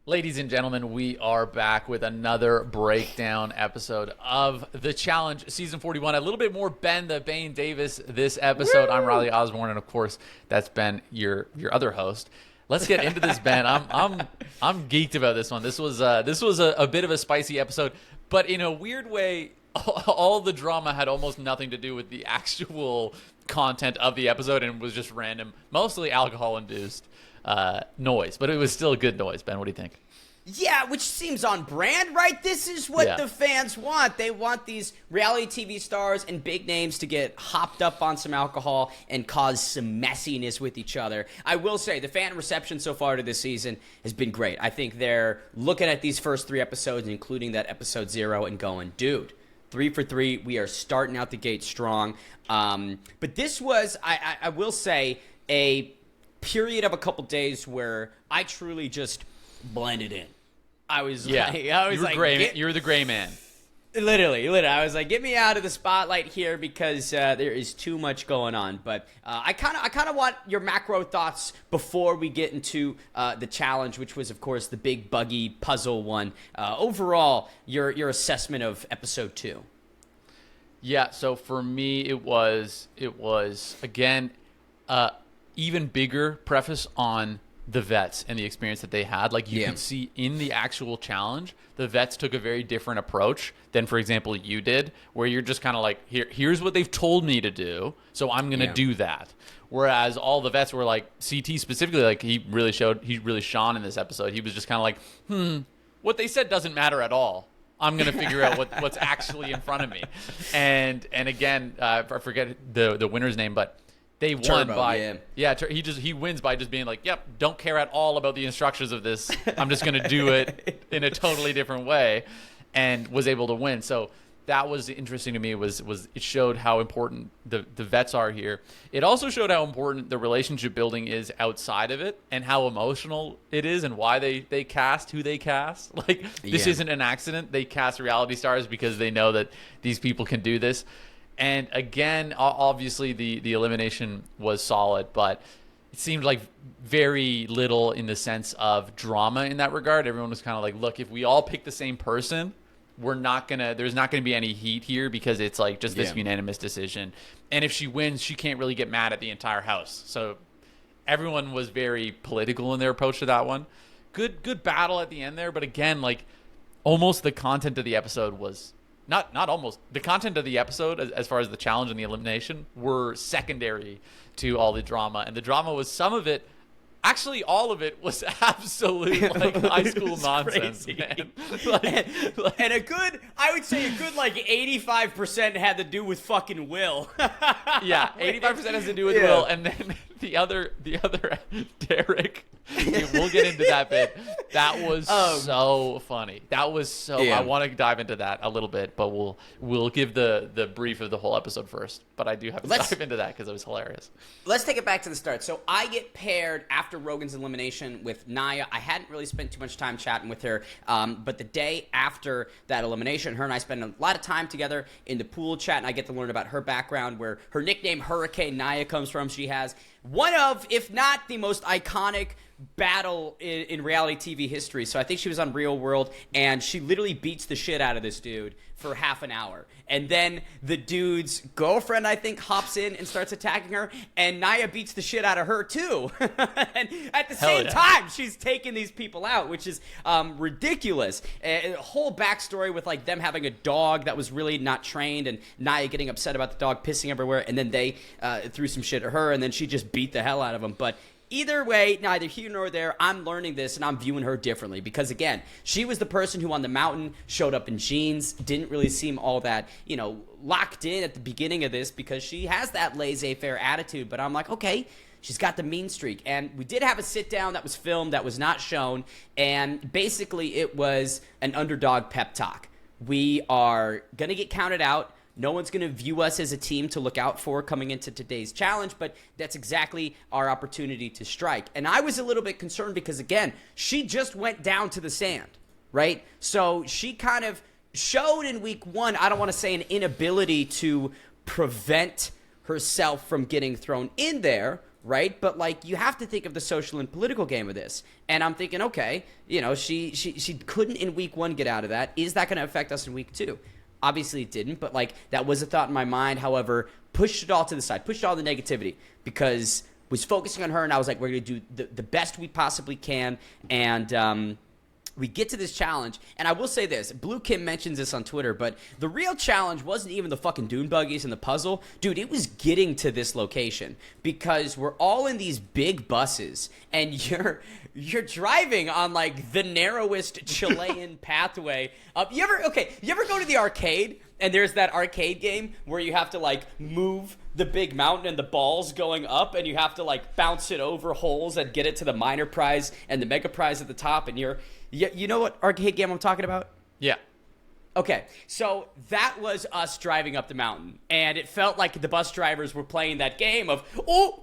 Ladies and gentlemen, we are back with another breakdown episode of The Challenge, Season 41. A little bit more Ben the Bane Davis this episode. Woo! I'm Riley Osborne, and of course, that's Ben, your other host. Let's get into this, Ben. I'm geeked about this one. This was a bit of a spicy episode, but in a weird way, all the drama had almost nothing to do with the actual content of the episode, and was just random, mostly alcohol-induced noise, but it was still a good noise. Ben, what do you think? Yeah, which seems on brand, right? This is what the fans want. They want these reality TV stars and big names to get hopped up on some alcohol and cause some messiness with each other. I will say, the fan reception so far to this season has been great. I think they're looking at these first 3 episodes, including that episode 0, and going, dude, 3 for 3. We are starting out the gate strong. But this was, I will say, a period of a couple days where I truly just blended in. I was like, you're the gray man. Literally, I was like, get me out of the spotlight here because there is too much going on. But I kind of want your macro thoughts before we get into the challenge, which was, of course, the big buggy puzzle one. Overall, your assessment of episode 2. Yeah. So for me, it was again even bigger preface on the vets and the experience that they had. Like you could see in the actual challenge, the vets took a very different approach than, for example, you did, where you're just kind of like, here's what they've told me to do, so I'm going to do that. Whereas all the vets were like, CT specifically, like he really shone in this episode. He was just kind of like, what they said doesn't matter at all. I'm going to figure out what's actually in front of me. And again, I forget the winner's name, but they won by he wins by just being like, yep, don't care at all about the instructions of this. I'm just going to do it in a totally different way, and was able to win. So that was interesting to me. Was it showed how important the vets are here. It also showed how important the relationship building is outside of it, and how emotional it is, and why they cast who they cast. Like this isn't an accident. They cast reality stars because they know that these people can do this. And again, obviously the elimination was solid, but it seemed like very little in the sense of drama in that regard. Everyone was kind of like, look, if we all pick the same person, there's not going to be any heat here, because it's like just this unanimous decision. And if she wins, she can't really get mad at the entire house. So everyone was very political in their approach to that one. Good battle at the end there. But again, like almost the content of the episode was not almost. The content of the episode, as far as the challenge and the elimination, were secondary to all the drama. And the drama was some of it, actually all of it, was absolute like high school nonsense, man. And I would say a good like 85% had to do with fucking Will. Yeah, 85% has to do with Will. And then the other Derek, we'll get into that bit. That was so funny. That was so. I want to dive into that a little bit, but we'll give the brief of the whole episode first. But I do have to dive into that because it was hilarious. Let's take it back to the start. So I get paired after Rogan's elimination with Naya. I hadn't really spent too much time chatting with her, but the day after that elimination, her and I spend a lot of time together in the pool chat, and I get to learn about her background, where her nickname Hurricane Naya comes from. She has one of, if not the most iconic battle in reality TV history. So I think she was on Real World, and she literally beats the shit out of this dude for half an hour. And then the dude's girlfriend, I think, hops in and starts attacking her, and Naya beats the shit out of her too. And at the same time, she's taking these people out, which is ridiculous. A whole backstory with like them having a dog that was really not trained, and Naya getting upset about the dog pissing everywhere, and then they threw some shit at her, and then she just beat the hell out of him. But either way, neither here nor there, I'm learning this, and I'm viewing her differently. Because, again, she was the person who on the mountain showed up in jeans, didn't really seem all that, locked in at the beginning of this, because she has that laissez-faire attitude. But I'm like, okay, she's got the mean streak. And we did have a sit-down that was filmed that was not shown, and basically it was an underdog pep talk. We are going to get counted out. No one's going to view us as a team to look out for coming into today's challenge, but that's exactly our opportunity to strike. And I was a little bit concerned because, again, she just went down to the sand, right? So she kind of showed in week 1, I don't want to say an inability to prevent herself from getting thrown in there, right? But like, you have to think of the social and political game of this. And I'm thinking, okay, you know, she couldn't in week 1 get out of that. Is that going to affect us in week 2? Obviously it didn't, but like, that was a thought in my mind. However, pushed it all to the side, pushed all the negativity, because was focusing on her, and I was like, we're going to do the best we possibly can. And we get to this challenge, and I will say this. Blue Kim mentions this on Twitter, but the real challenge wasn't even the fucking dune buggies and the puzzle. Dude, it was getting to this location, because we're all in these big buses, and you're driving on like the narrowest Chilean pathway up. You ever go to the arcade, and there's that arcade game where you have to like move the big mountain and the ball's going up, and you have to like bounce it over holes and get it to the minor prize and the mega prize at the top, and you know what arcade game I'm talking about? Yeah. Okay, so that was us driving up the mountain, and it felt like the bus drivers were playing that game of, oh,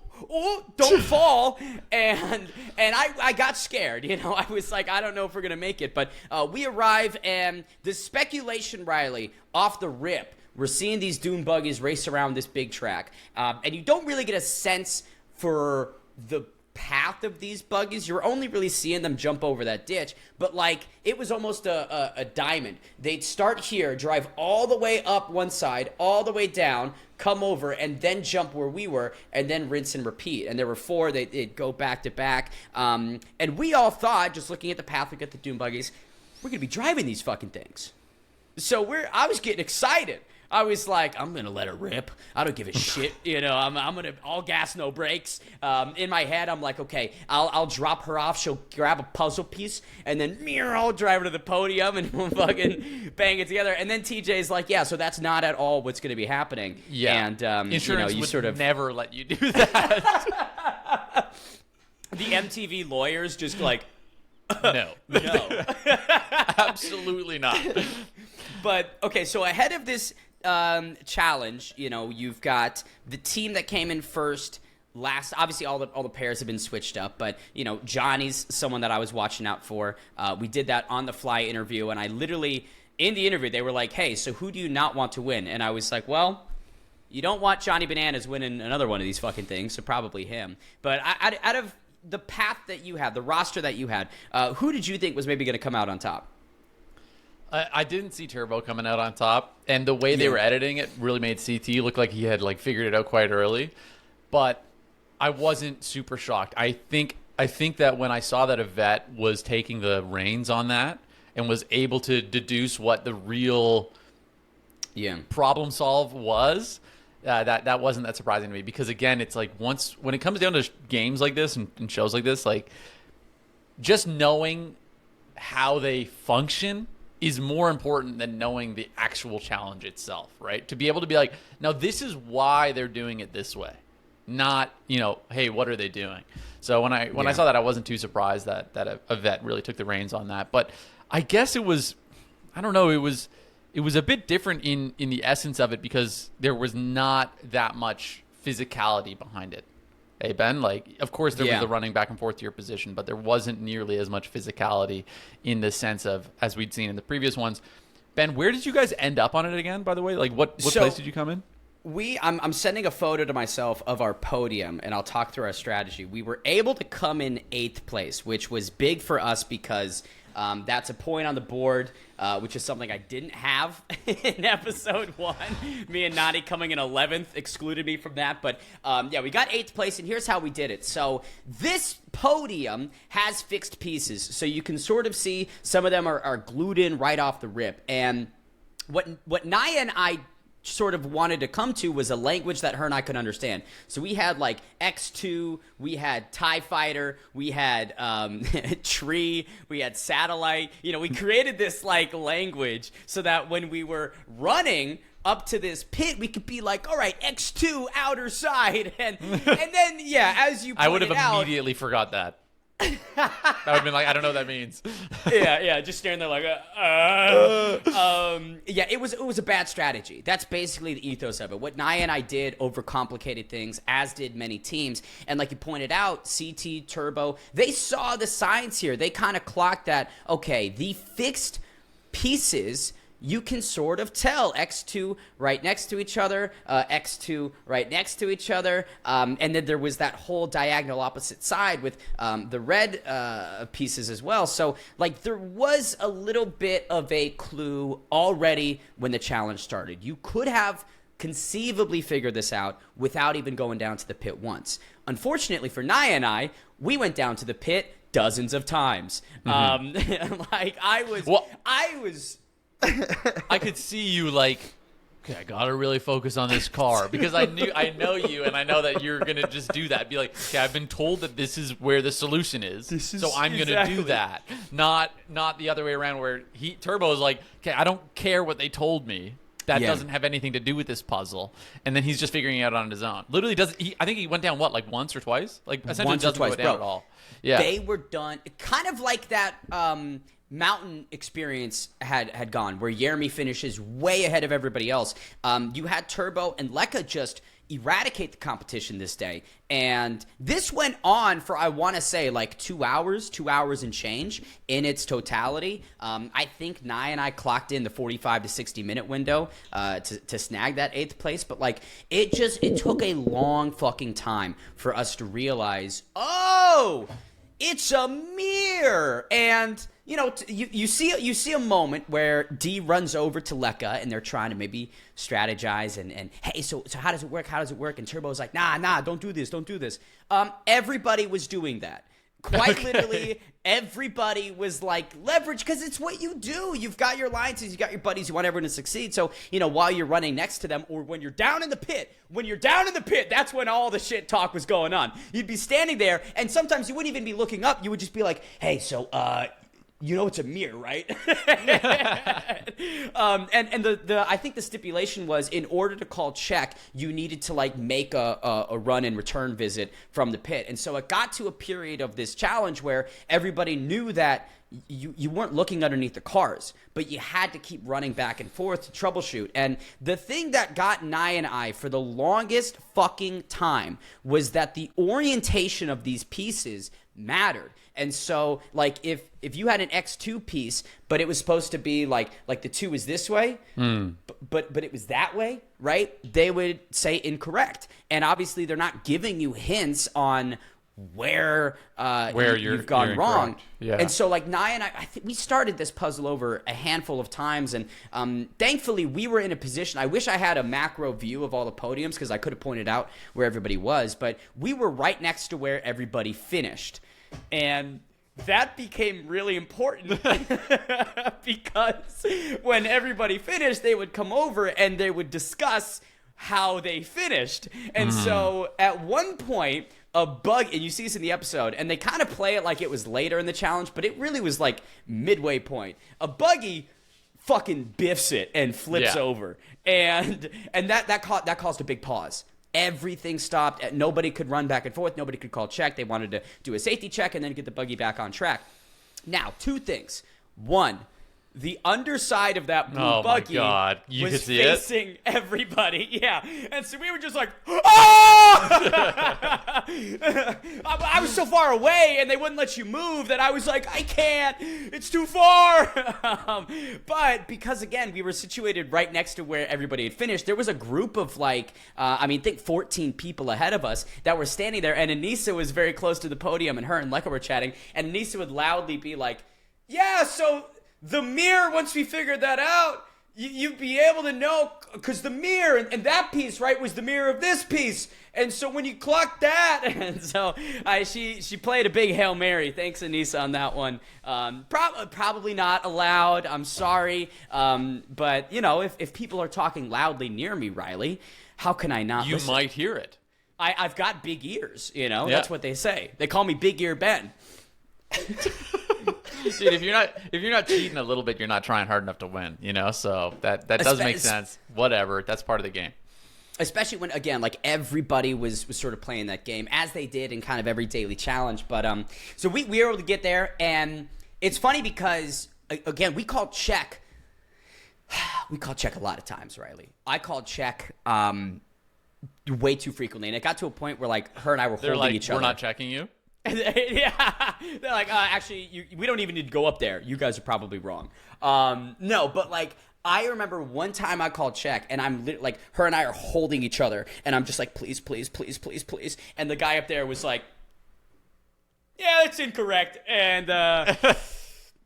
don't fall, and I got scared, you know. I was like, I don't know if we're gonna make it, but we arrive, and the speculation, Riley, off the rip, we're seeing these dune buggies race around this big track, and you don't really get a sense for the path of these buggies. You're only really seeing them jump over that ditch, but like, it was almost a diamond. They'd start here, drive all the way up one side, all the way down, come over, and then jump where we were, and then rinse and repeat. And there were 4. They'd go back to back, and we all thought, just looking at the path, look at the dune buggies, we're gonna be driving these fucking things. So I was getting excited. I was like, I'm going to let it rip. I don't give a shit. You know, I'm going to all gas, no brakes. In my head, I'm like, okay, I'll drop her off. She'll grab a puzzle piece, and then I'll drive her to the podium, and we'll fucking bang it together. And then TJ's like, yeah, so that's not at all what's going to be happening. Yeah. And, Insurance you would sort of never let you do that. The MTV lawyers just like, No. Absolutely not. But, okay, so ahead of this challenge, you know, you've got the team that came in first last. Obviously, all the pairs have been switched up, but, you know, Johnny's someone that I was watching out for. We did that on the fly interview, and I literally, in the interview, they were like, hey, so who do you not want to win? And I was like, well, you don't want Johnny Bananas winning another one of these fucking things, so probably him. But out of the path that you had, the roster that you had, who did you think was maybe going to come out on top? I didn't see Turbo coming out on top, and the way they were editing it really made CT look like he had like figured it out quite early. But I wasn't super shocked. I think that when I saw that Yvette was taking the reins on that and was able to deduce what the real problem solve was, that wasn't that surprising to me. Because again, it's like when it comes down to games like this and shows like this, like just knowing how they function is more important than knowing the actual challenge itself, right? To be able to be like, now this is why they're doing it this way, not, you know, hey, what are they doing? So when I saw that, I wasn't too surprised that Yvette really took the reins on that. But I guess it was, I don't know, it was a bit different in the essence of it, because there was not that much physicality behind it. Hey, Ben, like, of course there was the running back and forth to your position, but there wasn't nearly as much physicality in the sense of, as we'd seen in the previous ones. Ben, where did you guys end up on it again, by the way? Like, what place did you come in? I'm sending a photo to myself of our podium, and I'll talk through our strategy. We were able to come in 8th place, which was big for us because that's a point on the board, which is something I didn't have in episode 1. Me and Nani coming in 11th excluded me from that. But, we got 8th place, and here's how we did it. So this podium has fixed pieces, so you can sort of see some of them are glued in right off the rip. And what Naya and I sort of wanted to come to was a language that her and I could understand. So we had like X2, we had TIE Fighter, we had Tree, we had Satellite. You know, we created this like language so that when we were running up to this pit, we could be like, all right, X2 outer side. And then, as you pointed out, I would have immediately forgot that. I would have been like, I don't know what that means. Just staring there like, it was a bad strategy. That's basically the ethos of it. What Naya and I did overcomplicated things, as did many teams. And like you pointed out, CT, Turbo, they saw the signs here. They kind of clocked that, okay, the fixed pieces you can sort of tell X2 right next to each other, X2 right next to each other, and then there was that whole diagonal opposite side with the red pieces as well. So, like, there was a little bit of a clue already when the challenge started. You could have conceivably figured this out without even going down to the pit once. Unfortunately for Naya and I, we went down to the pit dozens of times. Like, I was I could see you like, okay, I gotta really focus on this car because I know you, and I know that you're gonna just do that. Be like, okay, I've been told that this is where the solution is, so I'm gonna do that. Not the other way around where Turbo is like, okay, I don't care what they told me. That doesn't have anything to do with this puzzle, and then he's just figuring it out on his own. Literally, I think he went down like once or twice, like essentially once or doesn't twice, go down bro. at all. Yeah, they were done kind of like that mountain experience had gone, where Jeremy finishes way ahead of everybody else. You had Turbo and Lekka just eradicate the competition this day, and this went on for, I want to say, like 2 hours and change in its totality. I think Nye and I clocked in the 45 to 60 minute window to snag that 8th place, but like it took a long fucking time for us to realize, oh, it's a mirror. And you know, you see a moment where D runs over to Lekka and they're trying to maybe strategize and hey, so how does it work? How does it work? And Turbo's like, nah, don't do this. Everybody was doing that. Quite literally, everybody was like, leverage, because it's what you do. You've got your alliances, you've got your buddies, you want everyone to succeed. So, you know, while you're running next to them, or when you're down in the pit, that's when all the shit talk was going on. You'd be standing there, and sometimes you wouldn't even be looking up. You would just be like, hey, so, you know it's a mirror, right? And I think the stipulation was, in order to call check, you needed to like make a run and return visit from the pit. And so it got to a period of this challenge where everybody knew that you weren't looking underneath the cars, but you had to keep running back and forth to troubleshoot. And the thing that got Nye and I for the longest fucking time was that the orientation of these pieces mattered. And so, like, if you had an X2 piece, but it was supposed to be like the 2 is this way, but it was that way, right? They would say incorrect. And obviously, they're not giving you hints on where you've gone wrong. Yeah. And so, like, Nye and I think we started this puzzle over a handful of times, and thankfully, we were in a position. I wish I had a macro view of all the podiums because I could have pointed out where everybody was, but we were right next to where everybody finished. And that became really important because when everybody finished, they would come over and they would discuss how they finished. And so at one point, a bug, and you see this in the episode, and they kind of play it like it was later in the challenge, but it really was like midway point. A buggy fucking biffs it and flips over. And that caused a big pause. Everything stopped. Nobody could run back and forth. Nobody could call check. They wanted to do a safety check and then get the buggy back on track. Now, 2 things. 1, the underside of that blue buggy was facing everybody. Yeah. And so we were just like, oh! I was so far away and they wouldn't let you move that I was like, I can't. It's too far. But because, again, we were situated right next to where everybody had finished, there was a group of like, I think 14 people ahead of us that were standing there. And Anissa was very close to the podium and her and Lekka were chatting. And Anissa would loudly be like, yeah, so the mirror, once we figured that out, you'd be able to know, because the mirror and that piece, right, was the mirror of this piece. And so when you clock that, and so she played a big Hail Mary. Thanks, Anissa, on that one. Probably not allowed. I'm sorry. But, you know, if people are talking loudly near me, Riley, how can I not listen? You might hear it. I've got big ears, you know. Yeah. That's what they say. They call me Big Ear Ben. Dude, if you're not cheating a little bit, you're not trying hard enough to win, you know? So that does make sense. Whatever. That's part of the game. Especially when, again, like everybody was sort of playing that game as they did in kind of every daily challenge. But so we were able to get there, and it's funny because, again, we called check. We called check a lot of times, Riley. I called check way too frequently, and it got to a point where like her and I were holding each other. We're not checking you? Yeah, they're like, actually, we don't even need to go up there. You guys are probably wrong. No, but like, I remember one time I called check, and I'm like, her and I are holding each other, and I'm just like, please, please, please, please, please. And the guy up there was like, yeah, that's incorrect. And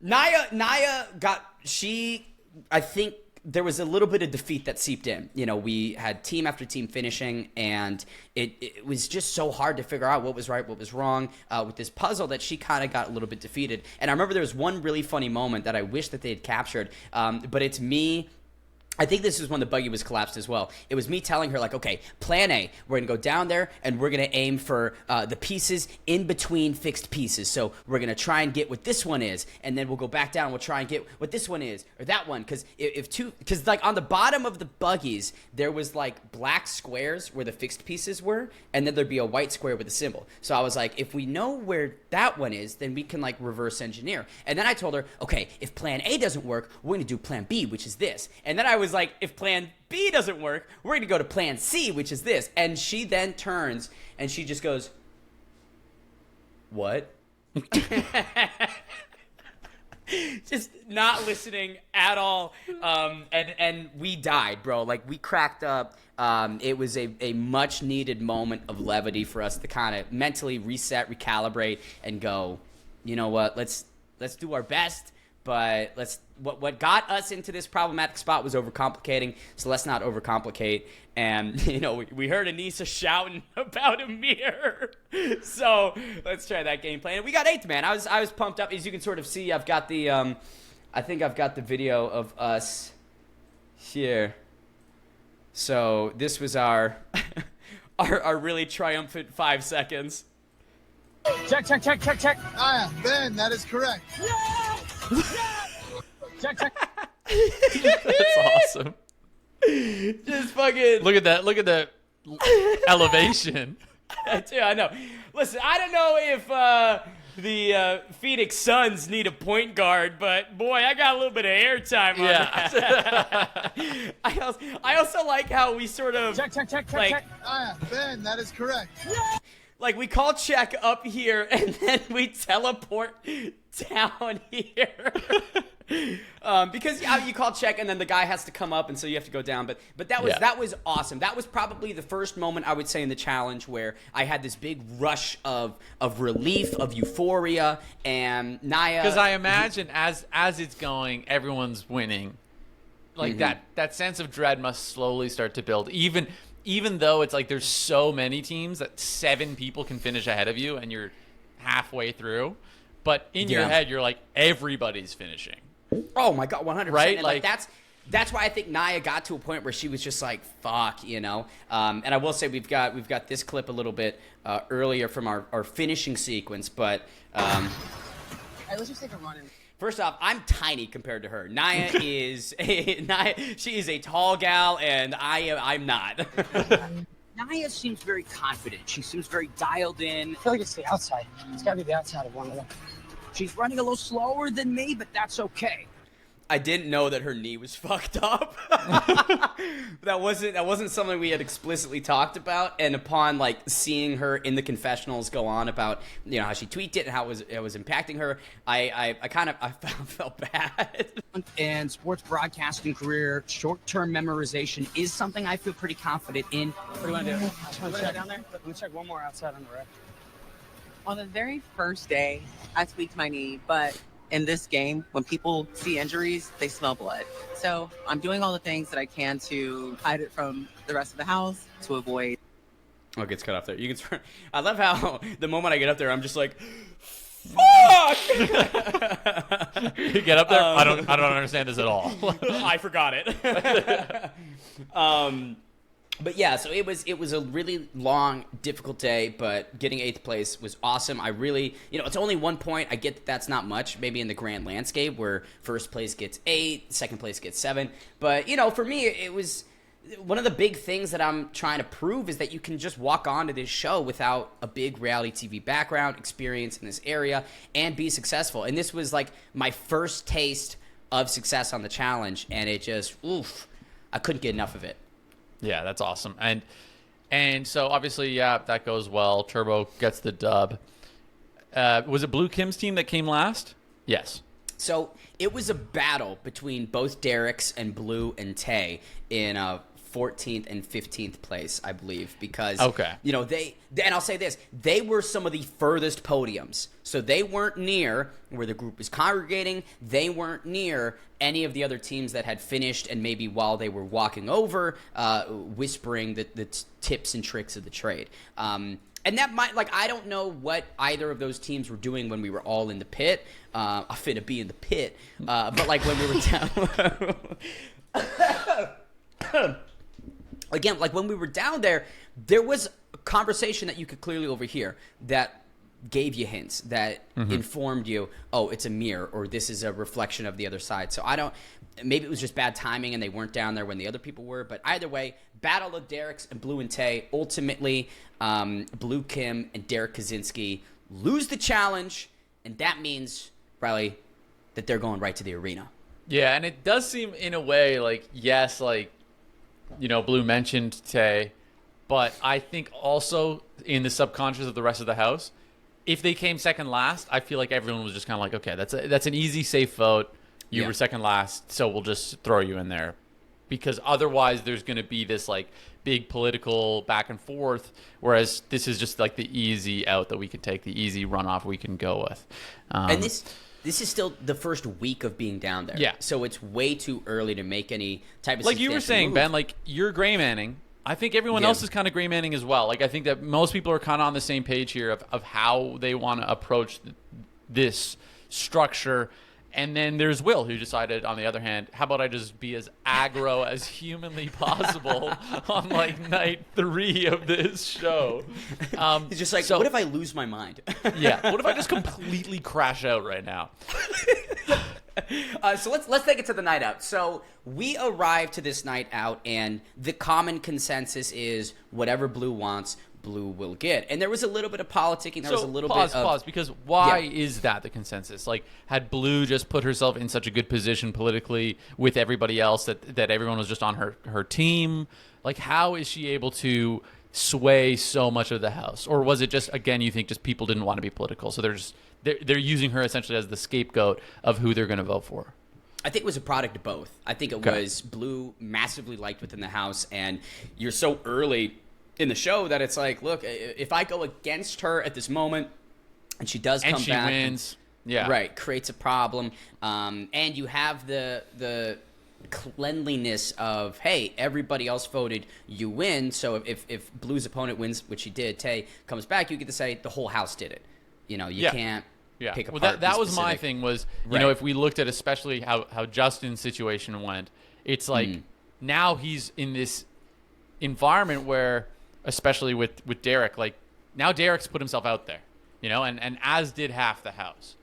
Naya I think there was a little bit of defeat that seeped in. You know, we had team after team finishing, and it was just so hard to figure out what was right, what was wrong with this puzzle that she kind of got a little bit defeated. And I remember there was one really funny moment that I wish that they had captured, but it's me. I think this is when the buggy was collapsed as well. It was me telling her, like, okay, plan A, we're going to go down there and we're going to aim for the pieces in between fixed pieces. So we're going to try and get what this one is, and then we'll go back down and we'll try and get what this one is, or that one. Because like on the bottom of the buggies, there was like black squares where the fixed pieces were, and then there'd be a white square with a symbol. So I was like, if we know where that one is, then we can like reverse engineer. And then I told her, okay, if plan A doesn't work, we're going to do plan B, which is this. And then I was like, if plan B doesn't work, we're going to go to plan C, which is this. And she then turns and she just goes, what? Just not listening at all. And we died, bro. Like, we cracked up. It was a much needed moment of levity for us to kind of mentally reset, recalibrate, and go, you know what, let's do our best. But what got us into this problematic spot was overcomplicating, so let's not overcomplicate. And, you know, we heard Anissa shouting about Amir, so let's try that game plan. And we got 8th, man. I was pumped up. As you can sort of see, I've got the I think I've got the video of us here. So this was our our really triumphant 5 seconds. Check. Ben, that is correct. Check. That's awesome. Just fucking Look at that elevation. Dude, I know. Listen, I don't know if the Phoenix Suns need a point guard, but boy, I got a little bit of airtime on that. I also like how we sort of Check. Ben, that is correct. Like, we call check up here, and then we teleport down here. Because you call check, and then the guy has to come up, and so you have to go down. But that was awesome. That was probably the first moment, I would say, in the challenge where I had this big rush of relief, of euphoria, and Naya. Because I imagine as it's going, everyone's winning. Like, that sense of dread must slowly start to build. Even though it's like there's so many teams that 7 people can finish ahead of you and you're halfway through, but in your head you're like, everybody's finishing. Oh my god, 100%. Right? And like that's why I think Naya got to a point where she was just like, fuck, you know. And I will say we've got this clip a little bit earlier from our finishing sequence, but Let's just take a run in. First off, I'm tiny compared to her. Naya is she is a tall gal, and I'm not. Naya seems very confident. She seems very dialed in. I feel like it's the outside. It's gotta be the outside of one of them. She's running a little slower than me, but that's okay. I didn't know that her knee was fucked up. That wasn't something we had explicitly talked about. And upon like seeing her in the confessionals go on about, you know, how she tweaked it and how it was impacting her, I felt bad. And sports broadcasting career, short-term memorization is something I feel pretty confident in. What do you want to do? Just want to check down there? Let me check one more outside on the rack. On the very first day, I tweaked my knee, but in this game, when people see injuries, they smell blood. So I'm doing all the things that I can to hide it from the rest of the house to avoid. Oh, it gets cut off there. You can. I love how the moment I get up there, I'm just like, fuck. You get up there. I don't understand this at all. I forgot it. But yeah, so it was a really long, difficult day, but getting 8th place was awesome. I really, you know, it's only 1 point. I get that that's not much, maybe in the grand landscape where first place gets 8, second place gets 7. But, you know, for me, it was one of the big things that I'm trying to prove is that you can just walk onto this show without a big reality TV background, experience in this area, and be successful. And this was like my first taste of success on the challenge, and it just, I couldn't get enough of it. Yeah, that's awesome. And so obviously, yeah, that goes well. Turbo gets the dub. Was it Blue Kim's team that came last? Yes. So it was a battle between both Derek's and Blue and Tay in 14th and 15th place, I believe, because you know, and I'll say this, they were some of the furthest podiums. So they weren't near where the group was congregating. They weren't near any of the other teams that had finished, and maybe while they were walking over, whispering the tips and tricks of the trade. And that might, like, I don't know what either of those teams were doing when we were all in the pit. I finna be in the pit. But, like, when we were down... Again, like, when we were down there, there was a conversation that you could clearly overhear that gave you hints, that informed you, oh, it's a mirror, or this is a reflection of the other side. So I don't... Maybe it was just bad timing and they weren't down there when the other people were. But either way, battle of Derek's and Blue and Tay. Ultimately, Blue Kim and Derek Kaczynski lose the challenge. And that means, Riley, that they're going right to the arena. Yeah, and it does seem in a way like, yes, like, you know, Blue mentioned Tay. But I think also in the subconscious of the rest of the house, if they came second last, I feel like everyone was just kind of like, okay, that's an easy, safe vote. You were second last, so we'll just throw you in there. Because otherwise there's going to be this, like, big political back and forth, whereas this is just, like, the easy out that we can take, the easy runoff we can go with. And this is still the first week of being down there. Yeah. So it's way too early to make any type of like you were saying, move. Ben, like, you're gray manning. I think everyone else is kind of gray manning as well. Like, I think that most people are kind of on the same page here of how they want to approach this structure. And then there's Will, who decided, on the other hand, how about I just be as aggro as humanly possible on, like, night 3 of this show. He's just like, what if I lose my mind? Yeah, what if I just completely crash out right now? So let's take it to the night out. So we arrive to this night out, and the common consensus is whatever Blue wants, Blue will get. And there was a little bit of politicking. There was a little bit of... Pause, because why is that the consensus? Like, had Blue just put herself in such a good position politically with everybody else that everyone was just on her team? Like, how is she able to sway so much of the house? Or was it just, again, you think just people didn't want to be political, so they're using her essentially as the scapegoat of who they're going to vote for? I think it was a product of both. I think it was Blue massively liked within the house, and you're so early in the show that it's like, look, if I go against her at this moment and she does come back, and she wins, right, creates a problem, and you have the cleanliness of, hey, everybody else voted, you win. So if Blue's opponent wins, which he did, Tay comes back, you get to say the whole house did it. You know, you can't pick apart. Well, that was my thing was, you know, if we looked at especially how Justin's situation went, it's like now he's in this environment where, especially with Derek, like, now Derek's put himself out there, you know, and as did half the house.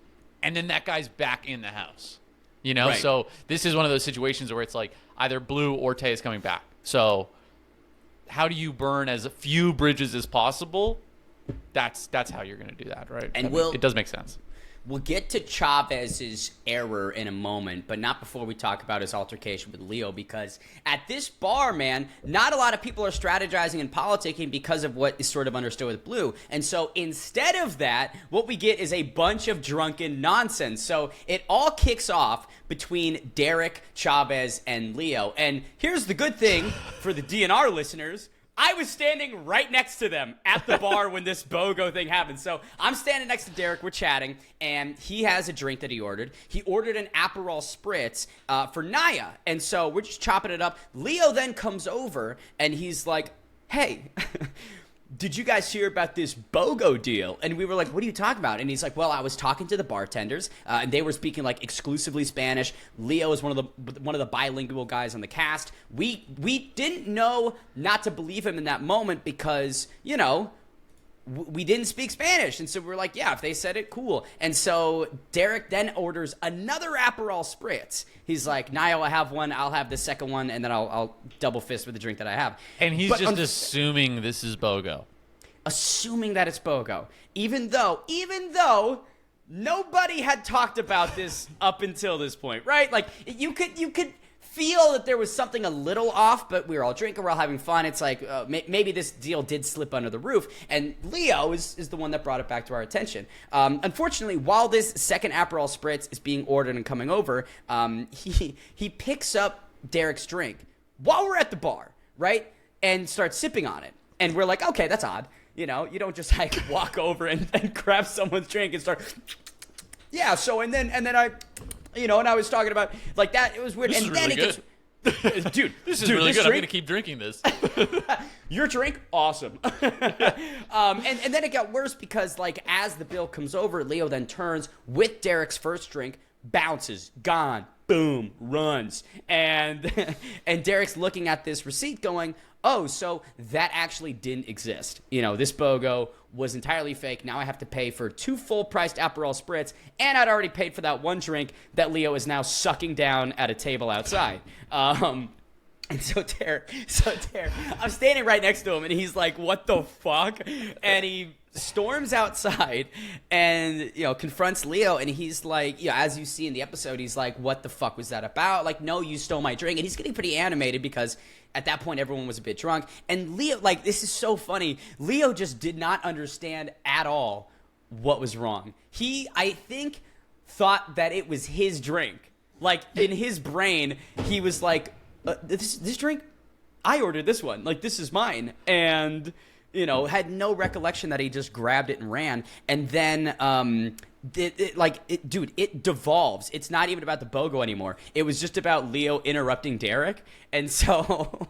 And then that guy's back in the house, you know? Right. So this is one of those situations where it's like either Blue or Tay is coming back. So how do you burn as few bridges as possible? That's how you're going to do that, right? And it does make sense. We'll get to Chavez's error in a moment, but not before we talk about his altercation with Leo, because at this bar, man, not a lot of people are strategizing and politicking because of what is sort of understood with Blue. And so instead of that, what we get is a bunch of drunken nonsense. So it all kicks off between Derek, Chavez, and Leo. And here's the good thing for the DNR listeners. I was standing right next to them at the bar when this BOGO thing happened. So I'm standing next to Derek. We're chatting, and he has a drink that he ordered. He ordered an Aperol Spritz for Naya, and so we're just chopping it up. Leo then comes over, and he's like, hey, did you guys hear about this BOGO deal? And we were like, what are you talking about? And he's like, well, I was talking to the bartenders, and they were speaking like exclusively Spanish. Leo is one of the bilingual guys on the cast. We didn't know not to believe him in that moment because, you know, we didn't speak Spanish. And so we were like, yeah, if they said it, cool. And so Derek then orders another Aperol Spritz. He's like, Naya will have one, I'll have the second one, and then I'll double fist with the drink that I have. And he's just assuming this is BOGO. Assuming that it's BOGO. Even though nobody had talked about this up until this point, right? Like, you could feel that there was something a little off, but we were all drinking, we're all having fun. It's like maybe this deal did slip under the roof, and Leo is the one that brought it back to our attention. Unfortunately, while this second Aperol Spritz is being ordered and coming over, he picks up Derek's drink while we're at the bar, right, and starts sipping on it, and we're like, okay, that's odd. You know, you don't just like walk over and grab someone's drink and start. Yeah. So and then I. You know, and I was talking about like that. It was weird. This and is then really it gets, dude, This is really this good. I'm drink- gonna keep drinking this. Your drink, awesome. And then it got worse because like as the bill comes over, Leo then turns with Derek's first drink, bounces, gone, boom, runs, and Derek's looking at this receipt, going, "Oh, so that actually didn't exist. You know, this BOGO was entirely fake. Now I have to pay for 2 full-priced Aperol Spritz, and I'd already paid for that one drink that Leo is now sucking down at a table outside." And so Derek, I'm standing right next to him, and he's like, "What the fuck?" And he storms outside and, you know, confronts Leo, and he's like, you know, as you see in the episode, he's like, "What the fuck was that about? Like, no, you stole my drink." And he's getting pretty animated because at that point, everyone was a bit drunk. And Leo, like, this is so funny. Leo just did not understand at all what was wrong. He, I think, thought that it was his drink. Like, in his brain, he was like, this drink? I ordered this one. Like, this is mine. And, you know, had no recollection that he just grabbed it and ran. And then, it devolves. It's not even about the BOGO anymore. It was just about Leo interrupting Derek. And so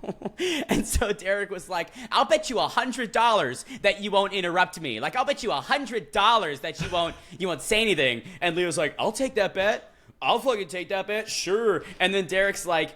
Derek was like, "I'll bet you $100 that you won't interrupt me. Like, I'll bet you $100 that you won't say anything." And Leo's like, "I'll take that bet. I'll fucking take that bet, sure." And then Derek's like,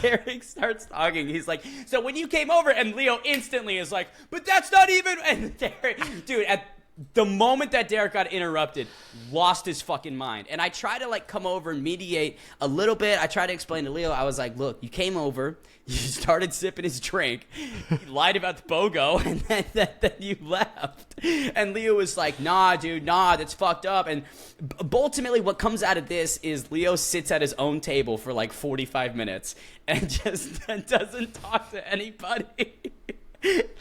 Derek starts talking. He's like, "So when you came over," and Leo instantly is like, "But that's not even," and Derek, dude, at the moment that Derek got interrupted, lost his fucking mind. And I try to like come over and mediate a little bit. I try to explain to Leo, I was like, "Look, you came over, you started sipping his drink, you lied about the BOGO, and then you left." And Leo was like, "Nah, dude, nah, that's fucked up." And ultimately what comes out of this is Leo sits at his own table for like 45 minutes and just doesn't talk to anybody.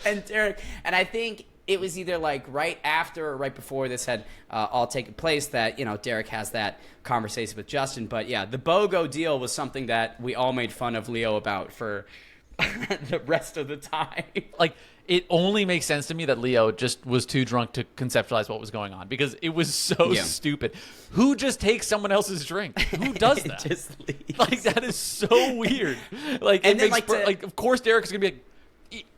And Derek, and I think it was either like right after or right before this had all taken place that, you know, Derek has that conversation with Justin. But yeah, the BOGO deal was something that we all made fun of Leo about for the rest of the time. Like, it only makes sense to me that Leo just was too drunk to conceptualize what was going on, because it was so stupid. Who just takes someone else's drink? Who does that? Just leaves. Like, that is so weird. Like, And then, like, of course Derek is gonna be like,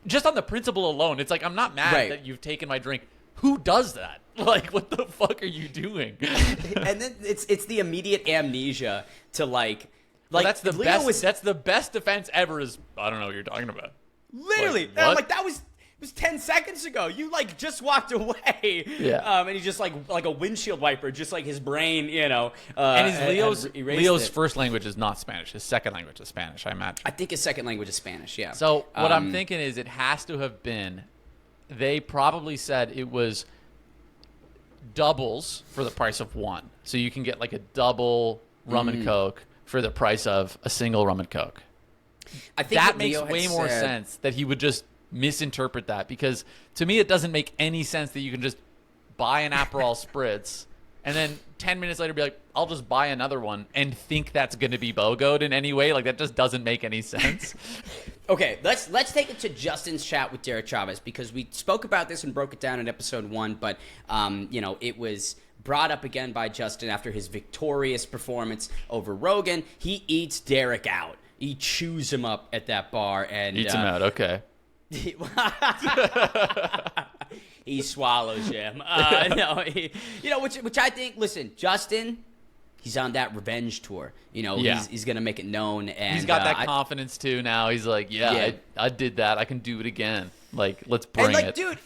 just on the principle alone, it's like, I'm not mad that you've taken my drink. Who does that? Like, what the fuck are you doing? And then it's the immediate amnesia to like Well, that's the Leo best. That's the best defense ever. Is, I don't know what you're talking about. Literally, Like, and I'm what? like, it was 10 seconds ago. You like just walked away. Yeah. And he's just like a windshield wiper, just like his brain, you know. And his erased Leo's it. first language is not Spanish. His second language is Spanish, I imagine. I think his second language is Spanish. Yeah. So what I'm thinking is it has to have been. They probably said it was doubles for the price of one, so you can get like a double rum and coke for the price of a single rum and coke. I think That what makes Leo had way more said- sense that he would just misinterpret that, because to me it doesn't make any sense that you can just buy an Aperol Spritz and then 10 minutes later be like, I'll just buy another one, and think that's going to be BOGO'd in any way. Like, that just doesn't make any sense. Okay, let's take it to Justin's chat with Derek Chavez, because we spoke about this and broke it down in episode 1, but you know, it was brought up again by Justin after his victorious performance over Rogan. He eats Derek out. He chews him up at that bar and Eats him out, okay. He swallows him. Which I think. Listen, Justin, he's on that revenge tour. You know, he's gonna make it known, and He's got that confidence too now. He's like, I did that. I can do it again. Like, let's bring it. Dude,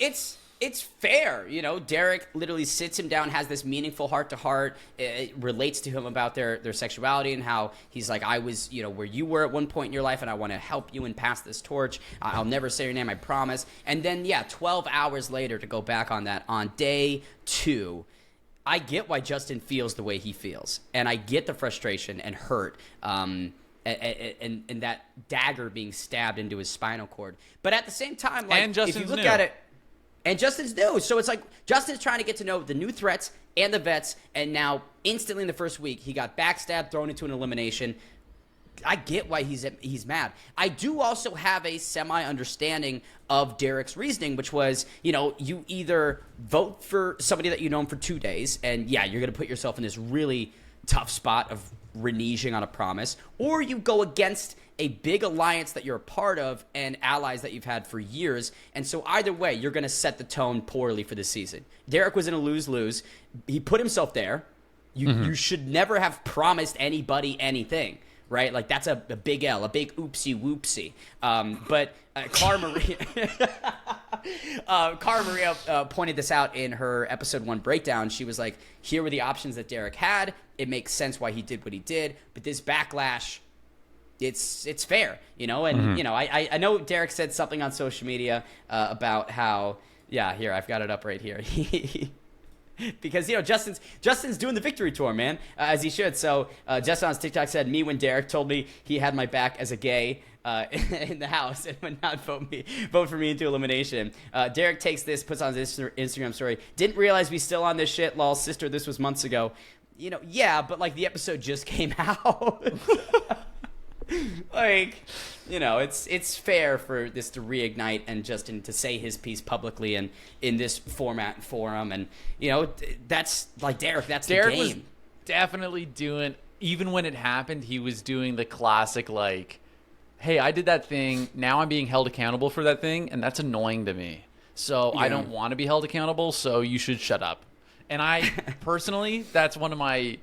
it's fair. You know, Derek literally sits him down, has this meaningful heart-to-heart. It relates to him about their sexuality and how he's like, I was, you know, where you were at one point in your life, and I want to help you and pass this torch. I'll never say your name, I promise. And then, 12 hours later, to go back on that, on day 2, I get why Justin feels the way he feels, and I get the frustration and hurt. and that dagger being stabbed into his spinal cord. But at the same time, like, And if Justin's you look new. at it, and Justin's new, so it's like Justin's trying to get to know the new threats and the vets, and now instantly in the first week he got backstabbed, thrown into an elimination. I get why he's mad. I do also have a semi-understanding of Derek's reasoning, which was, you either vote for somebody that you've known for 2 days, and yeah, you're going to put yourself in this really tough spot of reneging on a promise, or you go against a big alliance that you're a part of and allies that you've had for years. And so either way, you're going to set the tone poorly for the season. Derek was in a lose-lose. He put himself there. You should never have promised anybody anything. Right? Like, that's a big L, a big oopsie-whoopsie. But Cara Maria pointed this out in her episode 1 breakdown. She was like, here were the options that Derek had. It makes sense why he did what he did. But this backlash, it's fair, And, I know Derek said something on social media about how, here, I've got it up right here. Because, Justin's doing the victory tour, man, as he should. So Justin on his TikTok said, me when Derek told me he had my back as a gay in the house and would not vote for me into elimination. Derek takes this, puts on his Instagram story. Didn't realize we still on this shit, lol, sister, this was months ago. Yeah, but, like, the episode just came out. Like, it's fair for this to reignite and Justin to say his piece publicly and in this format and forum. And, that's like Derek, that's Derek the game. was definitely doing, even when it happened, he was doing the classic, like, hey, I did that thing. Now I'm being held accountable for that thing. And that's annoying to me. So I don't want to be held accountable. So you should shut up. And I personally, that's one of my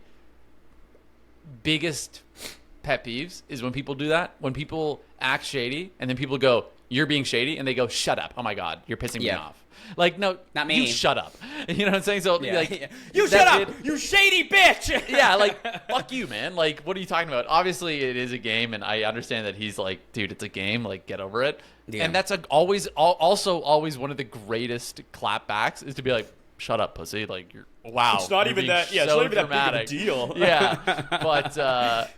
biggest pet peeves is when people do that, when people act shady and then people go, you're being shady, and they go, shut up, oh my god, you're pissing me off. Like, no, not me. You shut up. You know what I'm saying? So like, you shut up, you shady bitch. Yeah, like, fuck you, man. Like, what are you talking about? Obviously it is a game, and I understand that he's like, dude, it's a game, like, get over it. And that's always one of the greatest clapbacks is to be like, shut up, pussy. Like, you're it's not even that. Yeah, so it's not even dramatic. that big of a deal. Yeah,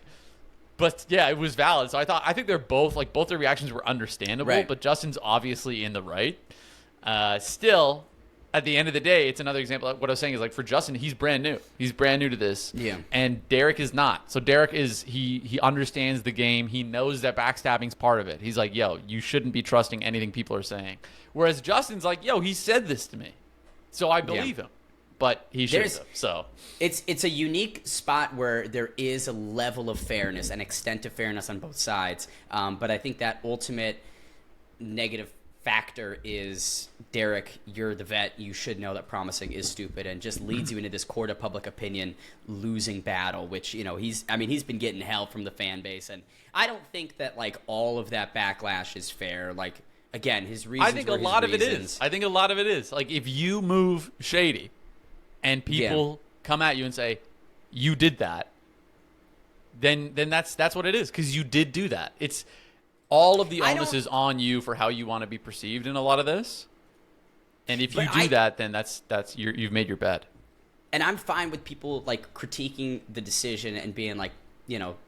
but yeah, it was valid. So I think they're both their reactions were understandable. Right. But Justin's obviously in the right. Still, at the end of the day, it's another example. What I was saying is, like, for Justin, he's brand new. He's brand new to this. Yeah. And Derek is not. So Derek is he understands the game. He knows that backstabbing's part of it. He's like, yo, you shouldn't be trusting anything people are saying. Whereas Justin's like, yo, he said this to me, so I believe him. But he should have. So it's a unique spot where there is a level of fairness, an extent of fairness on both sides. But I think that ultimate negative factor is, Derek, you're the vet. You should know that promising is stupid, and just leads you into this court of public opinion losing battle, which, he's been getting hell from the fan base. And I don't think that, like, all of that backlash is fair. Like, again, his reasons. I think a lot of it is. I think a lot of it is. Like, if you move shady and people come at you and say, you did that, then that's what it is, because you did do that. It's all of the onus is on you for how you want to be perceived in a lot of this. And if you do that, then that's you've made your bed. And I'm fine with people, like, critiquing the decision and being like,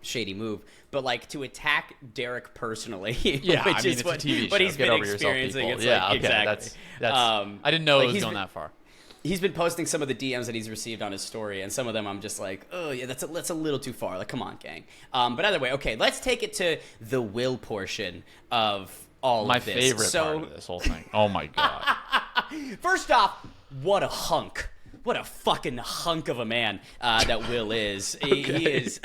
shady move, but, like, to attack Derek personally, which is what he's been experiencing. It's like, exactly. That's I didn't know it was going that far. He's been posting some of the DMs that he's received on his story, and some of them I'm just like, oh yeah, that's a little too far. Like, come on, gang. But either way, okay, let's take it to the Will portion of all of this. My favorite part of this whole thing. Oh my god. First off, what a hunk. What a fucking hunk of a man that Will is. He is.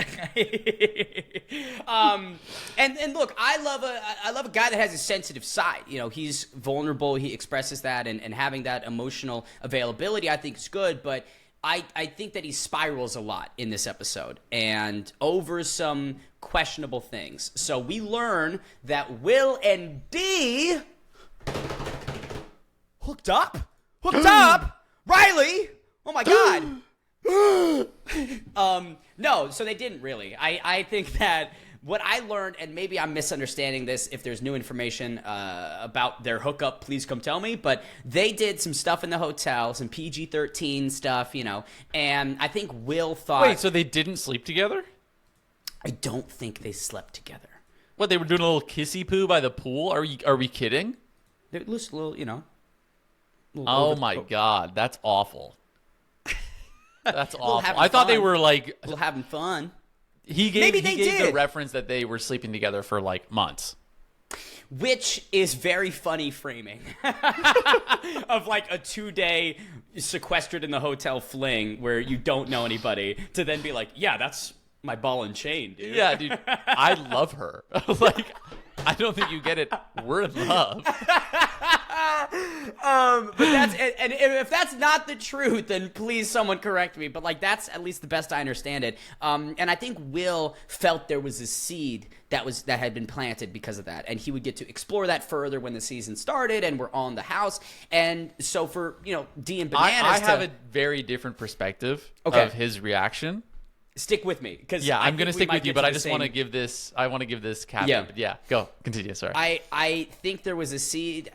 And look, I love a guy that has a sensitive side. He's vulnerable. He expresses that, and having that emotional availability, I think, is good. But I think that he spirals a lot in this episode, and over some questionable things. So we learn that Will and D hooked up. Riley. Oh my god. No, so they didn't really. I think that what I learned, and maybe I'm misunderstanding this, if there's new information about their hookup, please come tell me, but they did some stuff in the hotel, some PG-13 stuff, and I think Will thought... Wait, so they didn't sleep together? I don't think they slept together. What, they were doing a little kissy poo by the pool? Are we kidding? They're just a little, you know. Oh my God, that's awful. That's awful. having I thought they fun. were like A little having fun. he gave Maybe he they gave the did. reference that they were sleeping together for like months. Which is very funny framing of like a 2-day sequestered in the hotel fling where you don't know anybody to then be like, yeah, that's my ball and chain, dude. Yeah, dude, I love her. Like, I don't think you get it. We're in love. But that's and if that's not the truth, then please someone correct me. But like that's at least the best I understand it. And I think Will felt there was a seed that had been planted because of that, and he would get to explore that further when the season started and we're on the house. And so for D and Bananas, I have a very different perspective of his reaction. Stick with me, because Yeah, I'm gonna stick with you, but I just want to give this. I want to give this caveat. Yeah. But yeah, go continue. Sorry. I think there was a seed,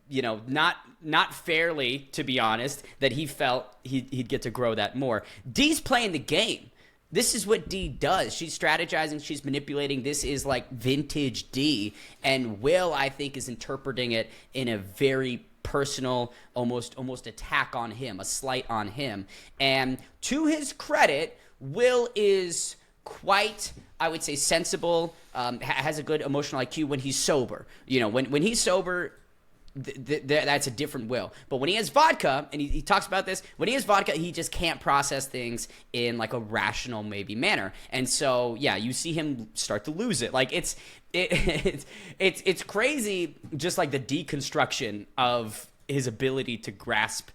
not fairly, to be honest, that he felt he'd get to grow that more. D's playing the game. This is what D does. She's strategizing. She's manipulating. This is like vintage D. And Will, I think, is interpreting it in a very personal, almost attack on him, a slight on him. And to his credit, Will is quite, I would say, sensible, has a good emotional IQ when he's sober. When he's sober, that's a different Will. But when he has vodka, and he talks about this, when he has vodka, he just can't process things in like a rational maybe manner. And so, yeah, you see him start to lose it. Like it's crazy, just like the deconstruction of his ability to grasp,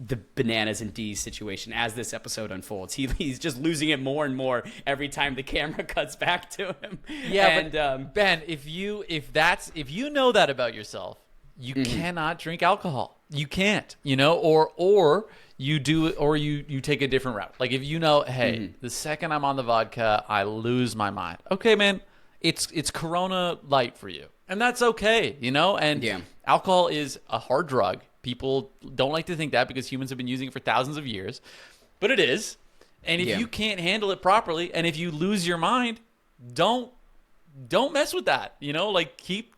the Bananas and D situation as this episode unfolds. He's just losing it more and more every time the camera cuts back to him. Yeah, and, but Ben, if you know that about yourself, you cannot drink alcohol. You can't, or you do, or you take a different route. Like if hey, the second I'm on the vodka, I lose my mind. Okay, man, it's Corona Light for you, and that's okay, And alcohol is a hard drug. People don't like to think that because humans have been using it for thousands of years, but it is. And if you can't handle it properly, and if you lose your mind, don't mess with that. Like keep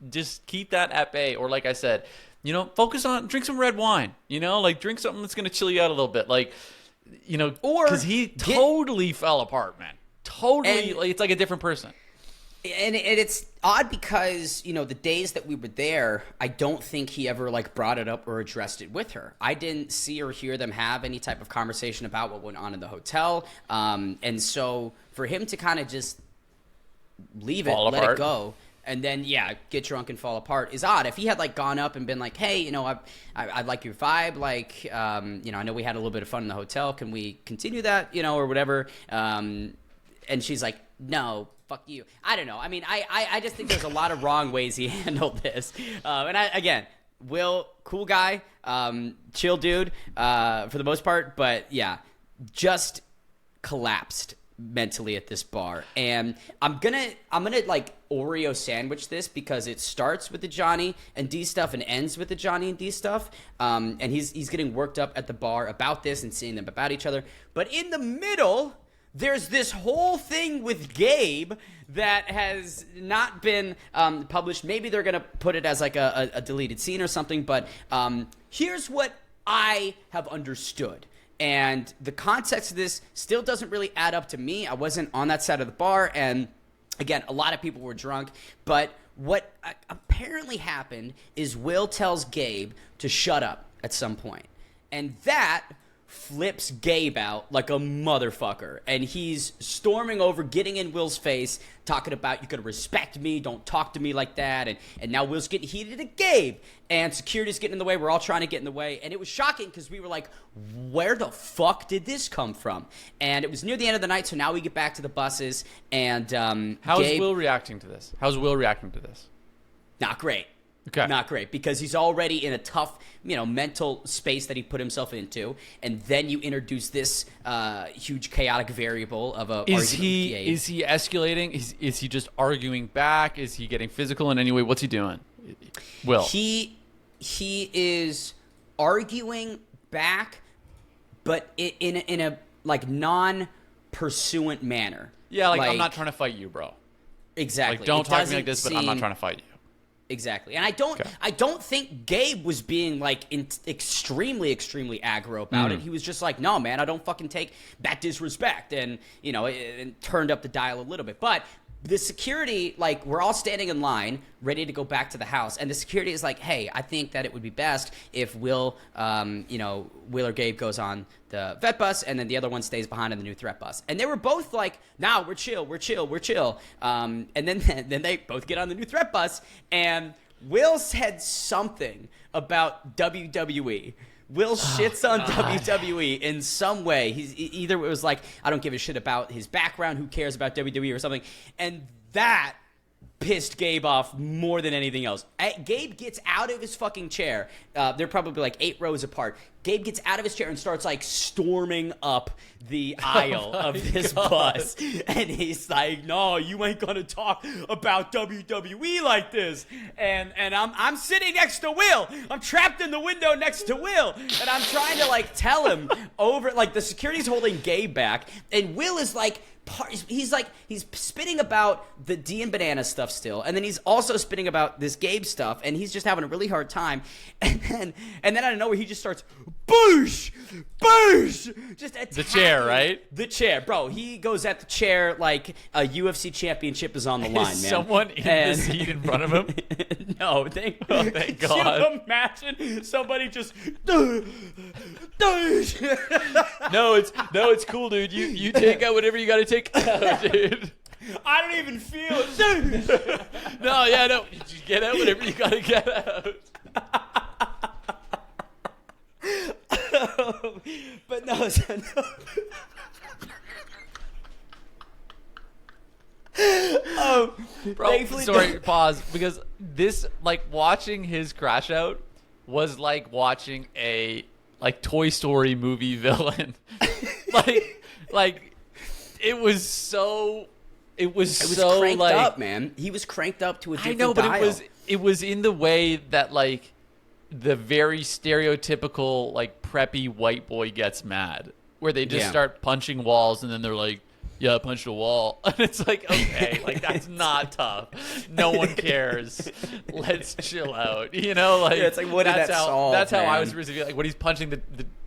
that at bay. Or like I said, focus on drink some red wine. Like drink something that's gonna chill you out a little bit. Like or because he totally fell apart, man. Totally, it's like a different person. And it's odd because, the days that we were there, I don't think he ever, brought it up or addressed it with her. I didn't see or hear them have any type of conversation about what went on in the hotel. And so for him to kind of just leave it, let it go, and then, get drunk and fall apart is odd. If he had, gone up and been like, hey, I like your vibe. I know we had a little bit of fun in the hotel. Can we continue that, or whatever? And she's like, no, fuck you. I don't know. I mean, I just think there's a lot of wrong ways he handled this. Again, Will, cool guy, chill dude, for the most part. But yeah, just collapsed mentally at this bar. And I'm gonna Oreo sandwich this because it starts with the Johnny and D stuff and ends with the Johnny and D stuff. And he's getting worked up at the bar about this and seeing them about each other. But in the middle, there's this whole thing with Gabe that has not been published. Maybe they're going to put it as a deleted scene or something. But here's what I have understood. And the context of this still doesn't really add up to me. I wasn't on that side of the bar. And again, a lot of people were drunk. But what apparently happened is Will tells Gabe to shut up at some point. And that flips Gabe out like a motherfucker, and he's storming over, getting in Will's face, talking about, you gotta respect me, don't talk to me like that, and now Will's getting heated at Gabe, and security's getting in the way, we're all trying to get in the way, and it was shocking because we were like, where the fuck did this come from? And it was near the end of the night, so now we get back to the buses, and How's Will reacting to this? Not great. Okay. Not great, because he's already in a tough, mental space that he put himself into, and then you introduce this huge chaotic variable of a. Is he escalating? Is he just arguing back? Is he getting physical in any way? What's he doing? Will he is arguing back, but in a non pursuant manner. Yeah, like I'm not trying to fight you, bro. Exactly. Like, don't talk to me like this, but I'm not trying to fight you. Exactly. And I don't think Gabe was being like extremely aggro about it. He was just like, no, man, I don't fucking take that disrespect. And, you know, it turned up the dial a little bit. But the security, like, we're all standing in line, ready to go back to the house. And the security is like, hey, I think that it would be best if Will or Gabe goes on the vet bus, and then the other one stays behind on the new threat bus. And they were both like, nah, we're chill. And then they both get on the new threat bus, and Will said something about WWE. Will shits on WWE in some way. He's either it was like, I don't give a shit about his background, who cares about WWE or something. And that pissed Gabe off more than anything else. Gabe gets out of his fucking chair. They're probably like 8 rows apart. Gabe gets out of his chair and starts like storming up the aisle of this bus. And he's like, no, you ain't gonna talk about WWE like this. And I'm sitting next to Will. I'm trapped in the window next to Will. And I'm trying to like tell him over, like the security's holding Gabe back. And Will is like, he's spitting about the D and Banana stuff still, and then he's also spitting about this Gabe stuff, and he's just having a really hard time. And then out of nowhere, he just starts boosh, just attacking the chair, right? The chair, bro. He goes at the chair like a UFC championship is on the line, man. Is someone in the seat in front of him? No, thank God. Can you imagine somebody just? No, it's cool, dude. You take out whatever you got to take out, dude. I don't even feel it. No. You get out whatever you got to get out. But no. Bro, sorry, pause, because this, like, watching his crash out was like watching a Toy Story movie villain. like it was so cranked like up, man. He was cranked up to a different I know, but dial. it was in the way that like the very stereotypical like preppy white boy gets mad, where they just start punching walls and then they're like, yeah, I punched a wall. And it's like, okay, like that's not tough. No one cares. Let's chill out. You know, like, it's like, what did that solve? That's man. how I was originally like when he's punching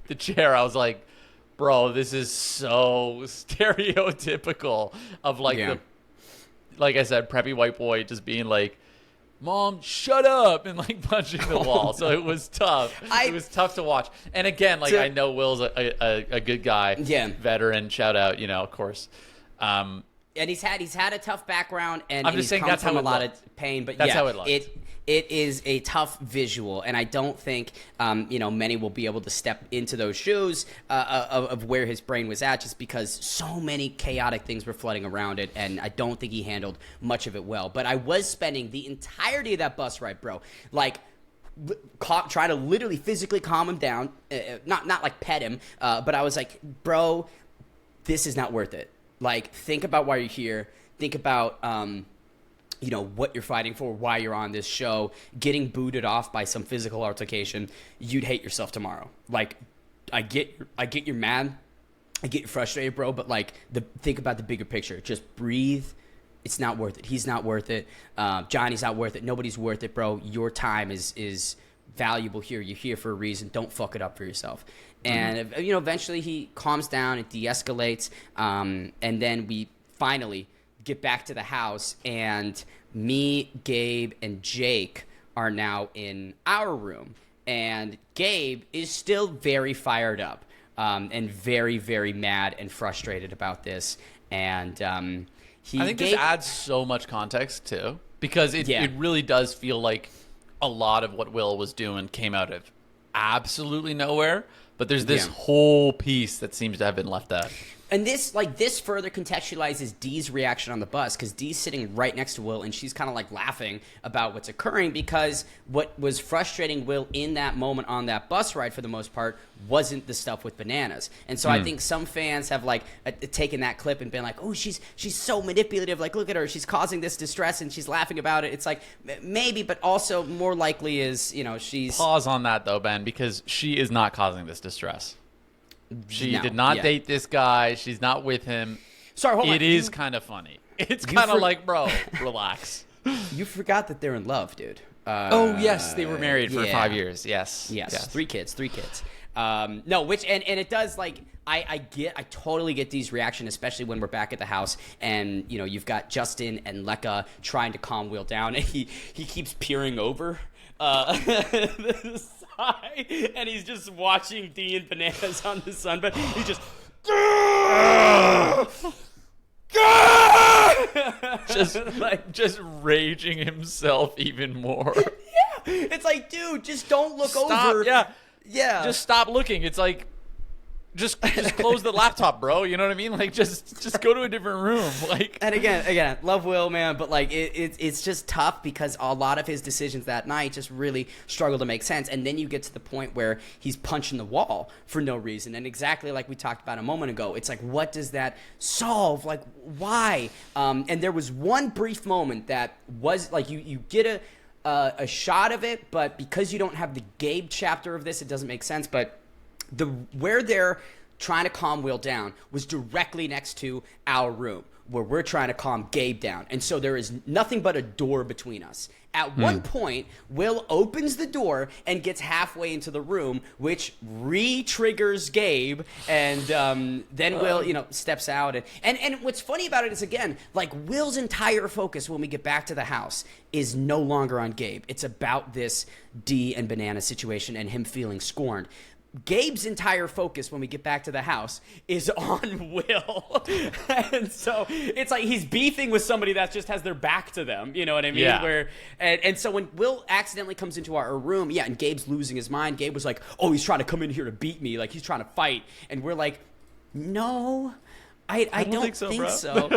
the chair, I was like, bro, this is so stereotypical of like like I said, preppy white boy just being like, Mom, shut up, and like punching the wall. So it was tough. It was tough to watch. And again, like I know Will's a good guy, veteran. Shout out, of course. And he's had a tough background, and I'm just saying that's from how a lot of pain. But that's how it looked. It is a tough visual, and I don't think many will be able to step into those shoes of where his brain was at, just because so many chaotic things were flooding around it, and I don't think he handled much of it well. But I was spending the entirety of that bus ride, bro, like trying to literally physically calm him down, not like pet him, but I was like, bro, this is not worth it. Like, think about why you're here. Think about what you're fighting for, why you're on this show. Getting booted off by some physical altercation, you'd hate yourself tomorrow. Like, I get you're mad, I get you're frustrated, bro, but like, think about the bigger picture. Just breathe. It's not worth it. He's not worth it. Johnny's not worth it. Nobody's worth it, bro. Your time is valuable here. You're here for a reason. Don't fuck it up for yourself. And eventually he calms down, it de-escalates, and then we finally get back to the house, and me, Gabe, and Jake are now in our room, and Gabe is still very fired up, and very, very mad and frustrated about this, and I think this adds so much context too, because it really does feel like a lot of what Will was doing came out of absolutely nowhere, but there's this whole piece that seems to have been left out. And this further contextualizes Dee's reaction on the bus, because Dee's sitting right next to Will, and she's kind of like laughing about what's occurring, because what was frustrating Will in that moment on that bus ride, for the most part, wasn't the stuff with Bananas. And so I think some fans have like taken that clip and been like, oh, she's so manipulative. Like, look at her, she's causing this distress, and she's laughing about it. It's like, maybe, but also more likely is she's. Pause on that though, Ben, because she is not causing this distress. She No, did not yeah. date this guy. She's not with him. Sorry, hold on. It is kind of funny. It's kind of like, bro, relax. You forgot that they're in love, dude. Oh, yes. They were married for yeah. 5 years. Yes. Yes. 3 kids. No, which and it does, like, I totally get Dee's reaction, especially when we're back at the house and, you know, you've got Justin and Lekka trying to calm Will down, and he keeps peering over the side, and he's just watching Dee and Bananas on the sunbed. He just just raging himself even more. it's like, dude, just don't look Stop. over. Yeah. Just stop looking. It's like, just close the laptop, bro. You know what I mean? Like, just go to a different room. Like, and again, love Will, man, but like it's just tough because a lot of his decisions that night just really struggle to make sense. And then you get to the point where he's punching the wall for no reason. And exactly like we talked about a moment ago, it's like, what does that solve? Like, why? And there was one brief moment that was like, you get a shot of it, but because you don't have the Gabe chapter of this, it doesn't make sense. But where they're trying to calm Will down was directly next to our room where we're trying to calm Gabe down. And so there is nothing but a door between us. At one point, Will opens the door and gets halfway into the room, which re-triggers Gabe. And then Will, you know, steps out. And what's funny about it is, again, like, Will's entire focus when we get back to the house is no longer on Gabe. It's about this Dee and Banana situation and him feeling scorned. Gabe's entire focus when we get back to the house is on Will. And so it's like he's beefing with somebody that just has their back to them. You know what I mean? Yeah. And so when Will accidentally comes into our room, and Gabe's losing his mind. Gabe was like, oh, he's trying to come in here to beat me. Like, he's trying to fight. And we're like, no, I don't think so.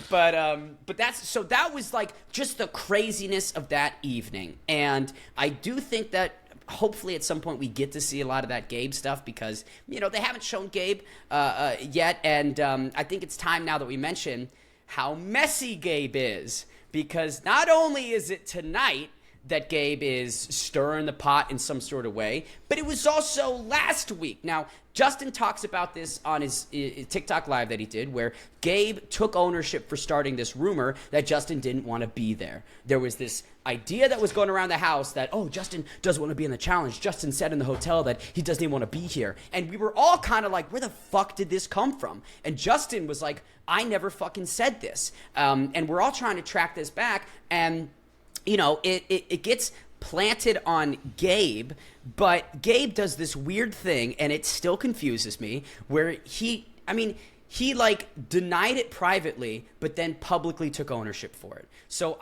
But that was like just the craziness of that evening. And I do think that hopefully at some point we get to see a lot of that Gabe stuff because, you know, they haven't shown Gabe yet. And I think it's time now that we mention how messy Gabe is, because not only is it tonight that Gabe is stirring the pot in some sort of way, but it was also last week. Now, Justin talks about this on his TikTok live that he did, where Gabe took ownership for starting this rumor that Justin didn't want to be there. There was this idea that was going around the house that, oh, Justin doesn't want to be in the challenge. Justin said in the hotel that he doesn't even want to be here. And we were all kind of like, where the fuck did this come from? And Justin was like, I never fucking said this. And we're all trying to track this back. And, you know, it gets planted on Gabe, but Gabe does this weird thing, and it still confuses me, where he like denied it privately, but then publicly took ownership for it. So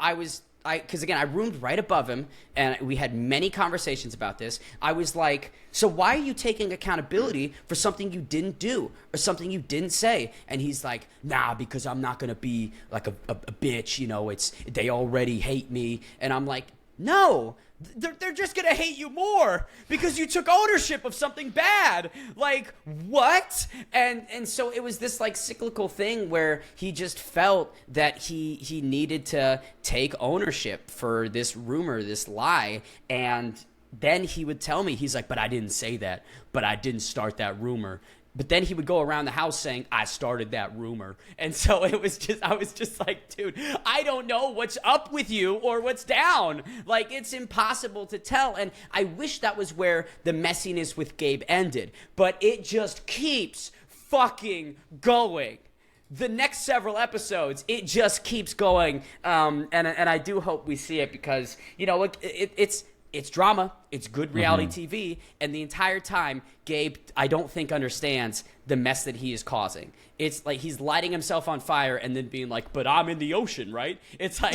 because again, I roomed right above him, and we had many conversations about this. I was like, so why are you taking accountability for something you didn't do or something you didn't say? And he's like, nah, because I'm not going to be like a bitch, you know, they already hate me. And I'm like, no, they're just going to hate you more because you took ownership of something bad. Like, what? And so it was this like cyclical thing where he just felt that he needed to take ownership for this rumor, this lie. And then he would tell me, he's like, but I didn't say that, but I didn't start that rumor. But then he would go around the house saying, I started that rumor. And so I was just like, dude, I don't know what's up with you or what's down. Like, it's impossible to tell. And I wish that was where the messiness with Gabe ended. But it just keeps fucking going. The next several episodes, it just keeps going. And I do hope we see it because, you know, it's drama. It's good reality TV. And the entire time, Gabe, I don't think, understands the mess that he is causing. It's like he's lighting himself on fire and then being like, but I'm in the ocean, right? It's like,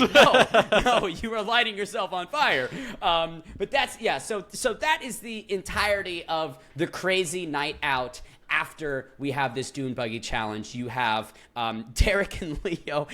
no, you are lighting yourself on fire. But that's, yeah, so that is the entirety of the crazy night out. After we have this Dune Buggy challenge, you have Derek and Leo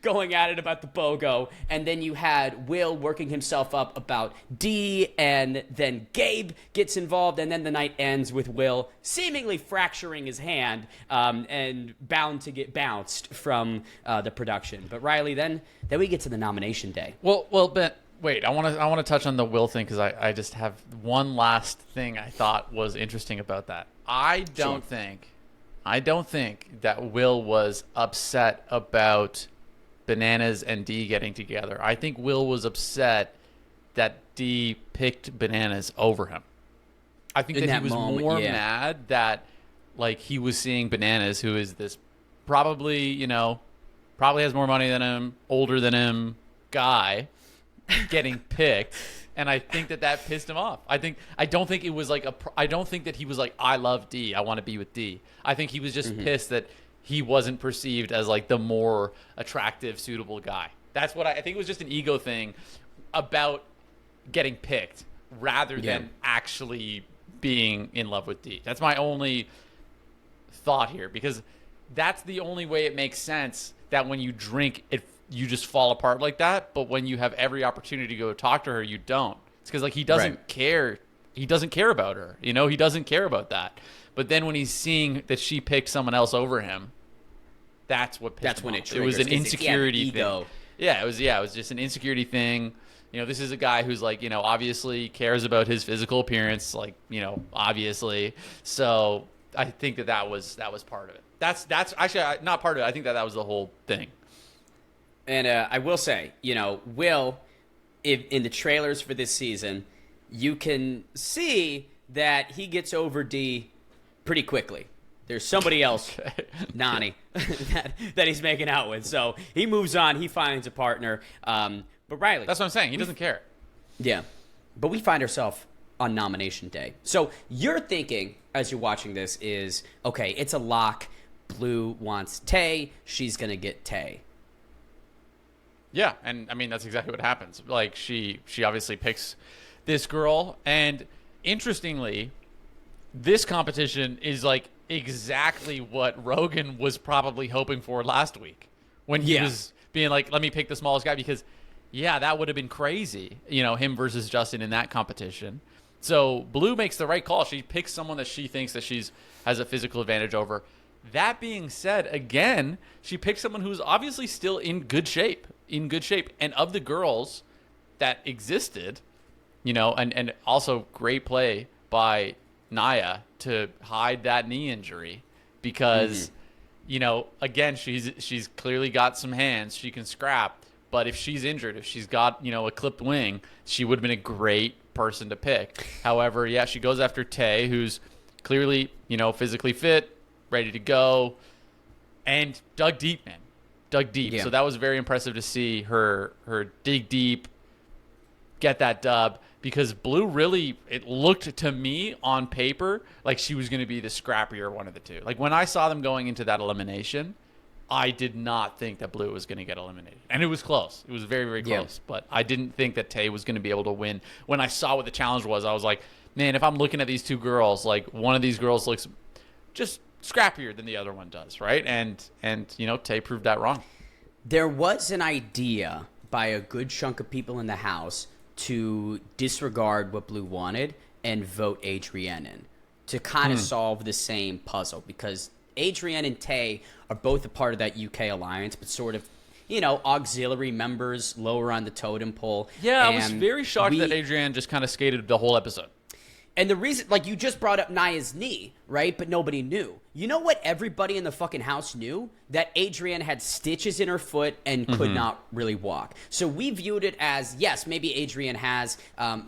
going at it about the BOGO, and then you had Will working himself up about Dee, and then Gabe gets involved, and then the night ends with Will seemingly fracturing his hand and bound to get bounced from the production. But Riley, then we get to the nomination day. Well, Ben, Wait, I want to touch on the Will thing because I just have one last thing I thought was interesting about that. I don't think that Will was upset about Bananas and D getting together. I think Will was upset that D picked Bananas over him. I think that he was more mad that like he was seeing Bananas, who is this probably has more money than him, older than him guy, getting picked, and I think that pissed him off. I don't think it was like I don't think that he was like, I love D, I want to be with D. I think he was just pissed that he wasn't perceived as like the more attractive, suitable guy. That's what I think it was just an ego thing about getting picked rather than actually being in love with D. That's my only thought here, because that's the only way it makes sense that when you drink you just fall apart like that, but when you have every opportunity to go talk to her, you don't. It's because like he doesn't care. He doesn't care about her. He doesn't care about that. But then when he's seeing that she picked someone else over him, that's what pissed him off. It was an insecurity thing. Yeah, it was just an insecurity thing. This is a guy who's like, obviously cares about his physical appearance, like, obviously. So I think that was part of it. That's actually not part of it. I think that was the whole thing. And I will say, Will, in the trailers for this season, you can see that he gets over D pretty quickly. There's somebody else, Nani, that he's making out with. So he moves on. He finds a partner. But Riley. That's what I'm saying. He doesn't care. Yeah. But we find ourselves on nomination day. So you're thinking, as you're watching this, is, okay, it's a lock. Blue wants Tay. She's going to get Tay. Yeah, and I mean that's exactly what happens. Like she obviously picks this girl, and interestingly, this competition is like exactly what Rogan was probably hoping for last week when he was being like, "Let me pick the smallest guy," because that would have been crazy, him versus Justin in that competition. So Blue makes the right call. She picks someone that she thinks that has a physical advantage over. That being said, again, she picked someone who's obviously still in good shape. And of the girls that existed, and also great play by Naya to hide that knee injury because, again, she's clearly got some hands. She can scrap. But if she's injured, if she's got, a clipped wing, she would have been a great person to pick. However, she goes after Tay, who's clearly, physically fit, ready to go, and dug deep, man. Yeah. So that was very impressive to see her dig deep, get that dub, because Blue really, it looked to me on paper like she was going to be the scrappier one of the two. Like when I saw them going into that elimination, I did not think that Blue was going to get eliminated. And it was close. It was very, very close. But I didn't think that Tay was going to be able to win. When I saw what the challenge was, I was like, man, if I'm looking at these two girls, like one of these girls looks just scrappier than the other one does, right? And Tay proved that wrong. There was an idea by a good chunk of people in the house to disregard what Blue wanted and vote Adrienne in to kind of solve the same puzzle, because Adrienne and Tay are both a part of that UK alliance, but sort of, auxiliary members lower on the totem pole. Yeah, I was very shocked that Adrienne just kind of skated the whole episode. And the reason, like, you just brought up Naya's knee, right? But nobody knew. You know what everybody in the fucking house knew? That Adrienne had stitches in her foot and could not really walk. So we viewed it as, yes, maybe Adrienne has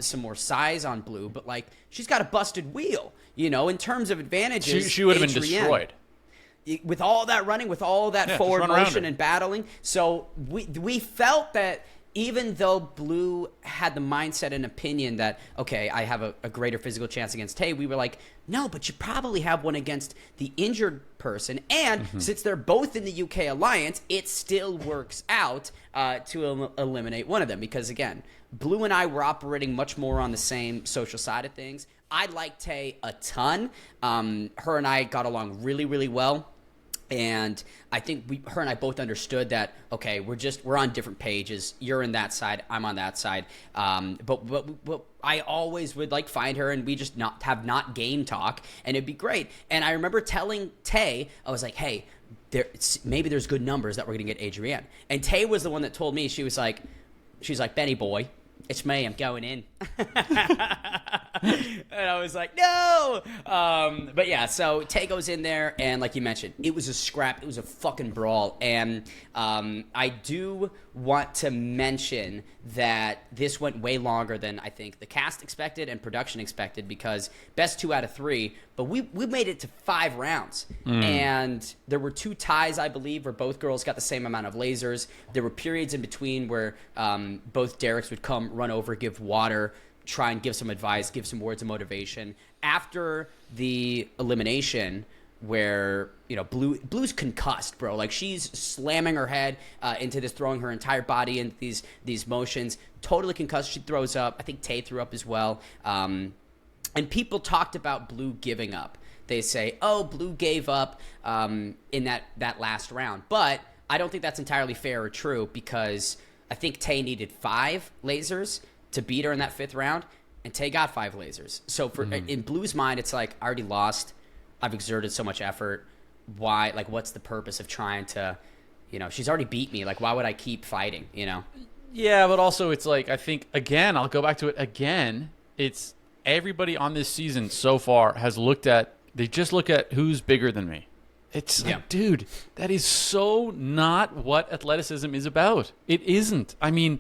some more size on Blue, but, like, she's got a busted wheel. In terms of advantages, she would have been destroyed. With all that running, with all that forward motion and battling. So we felt that even though Blue had the mindset and opinion that, okay, I have a greater physical chance against Tay, we were like, no, but you probably have one against the injured person. And since they're both in the UK alliance, it still works out to eliminate one of them. Because, again, Blue and I were operating much more on the same social side of things. I like Tay a ton. Her and I got along really, really well. And I think her and I both understood that, okay, we're on different pages. You're in that side, I'm on that side. But I always would find her and we just have not game talk, and it'd be great. And I remember telling Tay, I was like, hey, maybe there's good numbers that we're gonna get Adrienne. And Tay was the one that told me, she's like, Benny boy, it's me, I'm going in. And I was like, no. But yeah, so Tay goes in there, and like you mentioned, it was a scrap. It was a fucking brawl. And I do want to mention that this went way longer than I think the cast expected and production expected, because best 2 out of 3, but we made it to 5 rounds. And there were 2 ties, I believe, where both girls got the same amount of lasers. There were periods in between where both Derricks would come, run over, give water, try and give some advice, give some words of motivation. After the elimination, where Blue's concussed, bro. Like, she's slamming her head into this, throwing her entire body into these motions. Totally concussed. She throws up. I think Tay threw up as well. And people talked about Blue giving up. They say, oh, Blue gave up in that last round. But I don't think that's entirely fair or true, because I think Tay needed 5 lasers to beat her in that 5th round, and Tay got 5 lasers. So in Blue's mind, it's like, I already lost. I've exerted so much effort. Why? Like, what's the purpose of trying to, she's already beat me. Like, why would I keep fighting, Yeah, but also it's like, I think, again, I'll go back to it again. It's everybody on this season so far has they just look at who's bigger than me. It's like, dude, that is so not what athleticism is about. It isn't. I mean,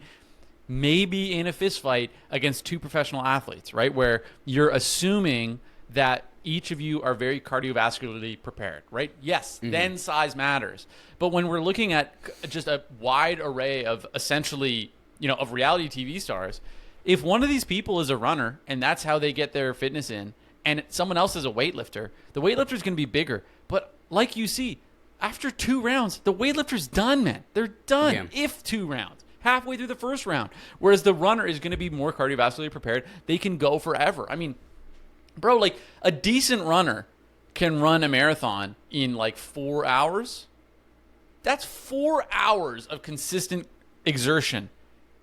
maybe in a fist fight against 2 professional athletes, right, where you're assuming that each of you are very cardiovascularly prepared, right? Yes, then size matters. But when we're looking at just a wide array of essentially, of reality TV stars, if one of these people is a runner and that's how they get their fitness in, and someone else is a weightlifter, the weightlifter's going to be bigger. But like you see, after 2 rounds, the weightlifter's done, man. They're done. Yeah. If 2 rounds. Halfway through the 1st round. Whereas the runner is going to be more cardiovascularly prepared. They can go forever. I mean, bro, like, a decent runner can run a marathon in like 4 hours. That's 4 hours of consistent exertion.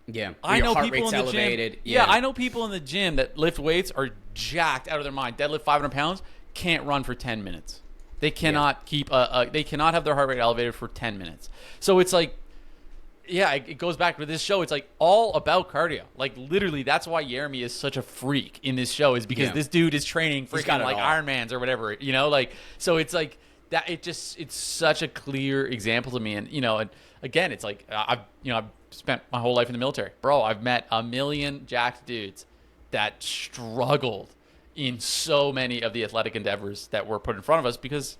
Yeah. I know heart people rate's in the elevated. gym. Yeah, I know people in the gym that lift weights are jacked out of their mind. Deadlift 500 pounds, can't run for 10 minutes. They cannot keep they cannot have their heart rate elevated for 10 minutes. So it's like, yeah, it goes back to this show. It's like all about cardio. Like, literally, that's why Jeremy is such a freak in this show, is because this dude is training freaking like Ironmans or whatever, like, so it's like that. It's such a clear example to me. And, and again, it's like, I've spent my whole life in the military, bro. I've met a million jacked dudes that struggled in so many of the athletic endeavors that were put in front of us, because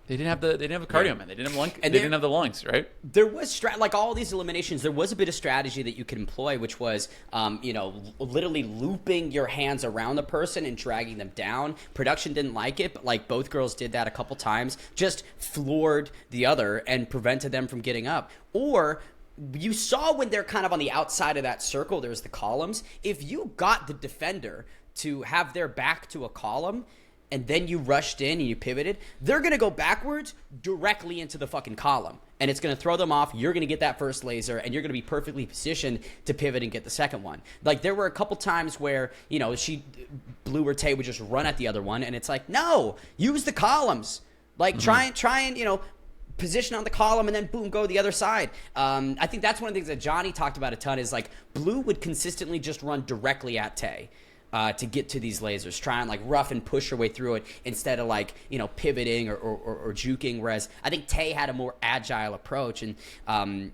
they didn't have the cardio, man. They didn't have the lungs, right? There was like all these eliminations. There was a bit of strategy that you could employ, which was, literally looping your hands around the person and dragging them down. Production didn't like it, but like both girls did that a couple times. Just floored the other and prevented them from getting up. Or you saw when they're kind of on the outside of that circle, there's the columns. If you got the defender to have their back to a column, and then you rushed in and you pivoted, they're going to go backwards directly into the fucking column. And it's going to throw them off. You're going to get that first laser, and you're going to be perfectly positioned to pivot and get the second one. Like, there were a couple times where, Blue or Tay would just run at the other one, and it's like, no, use the columns. Like, try and position on the column, and then boom, go to the other side. I think that's one of the things that Johnny talked about a ton, is like, Blue would consistently just run directly at Tay. To get to these lasers, try and like rough and push her way through it instead of like, pivoting or juking. Whereas I think Tay had a more agile approach. And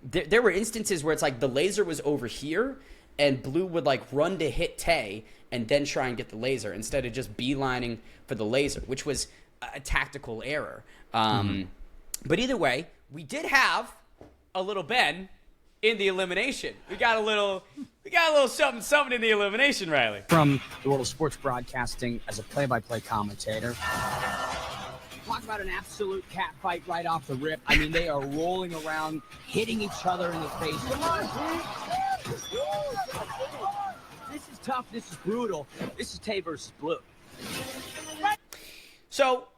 there were instances where it's like the laser was over here and Blue would like run to hit Tay and then try and get the laser instead of just beelining for the laser, which was a tactical error. But either way, we did have a little Ben in the elimination. We got a little something in the elimination, Riley. From the world of sports broadcasting as a play-by-play commentator. Talk about an absolute cat fight right off the rip. I mean, they are rolling around, hitting each other in the face. Come on, this is tough. This is brutal. This is Tay versus Blue. So,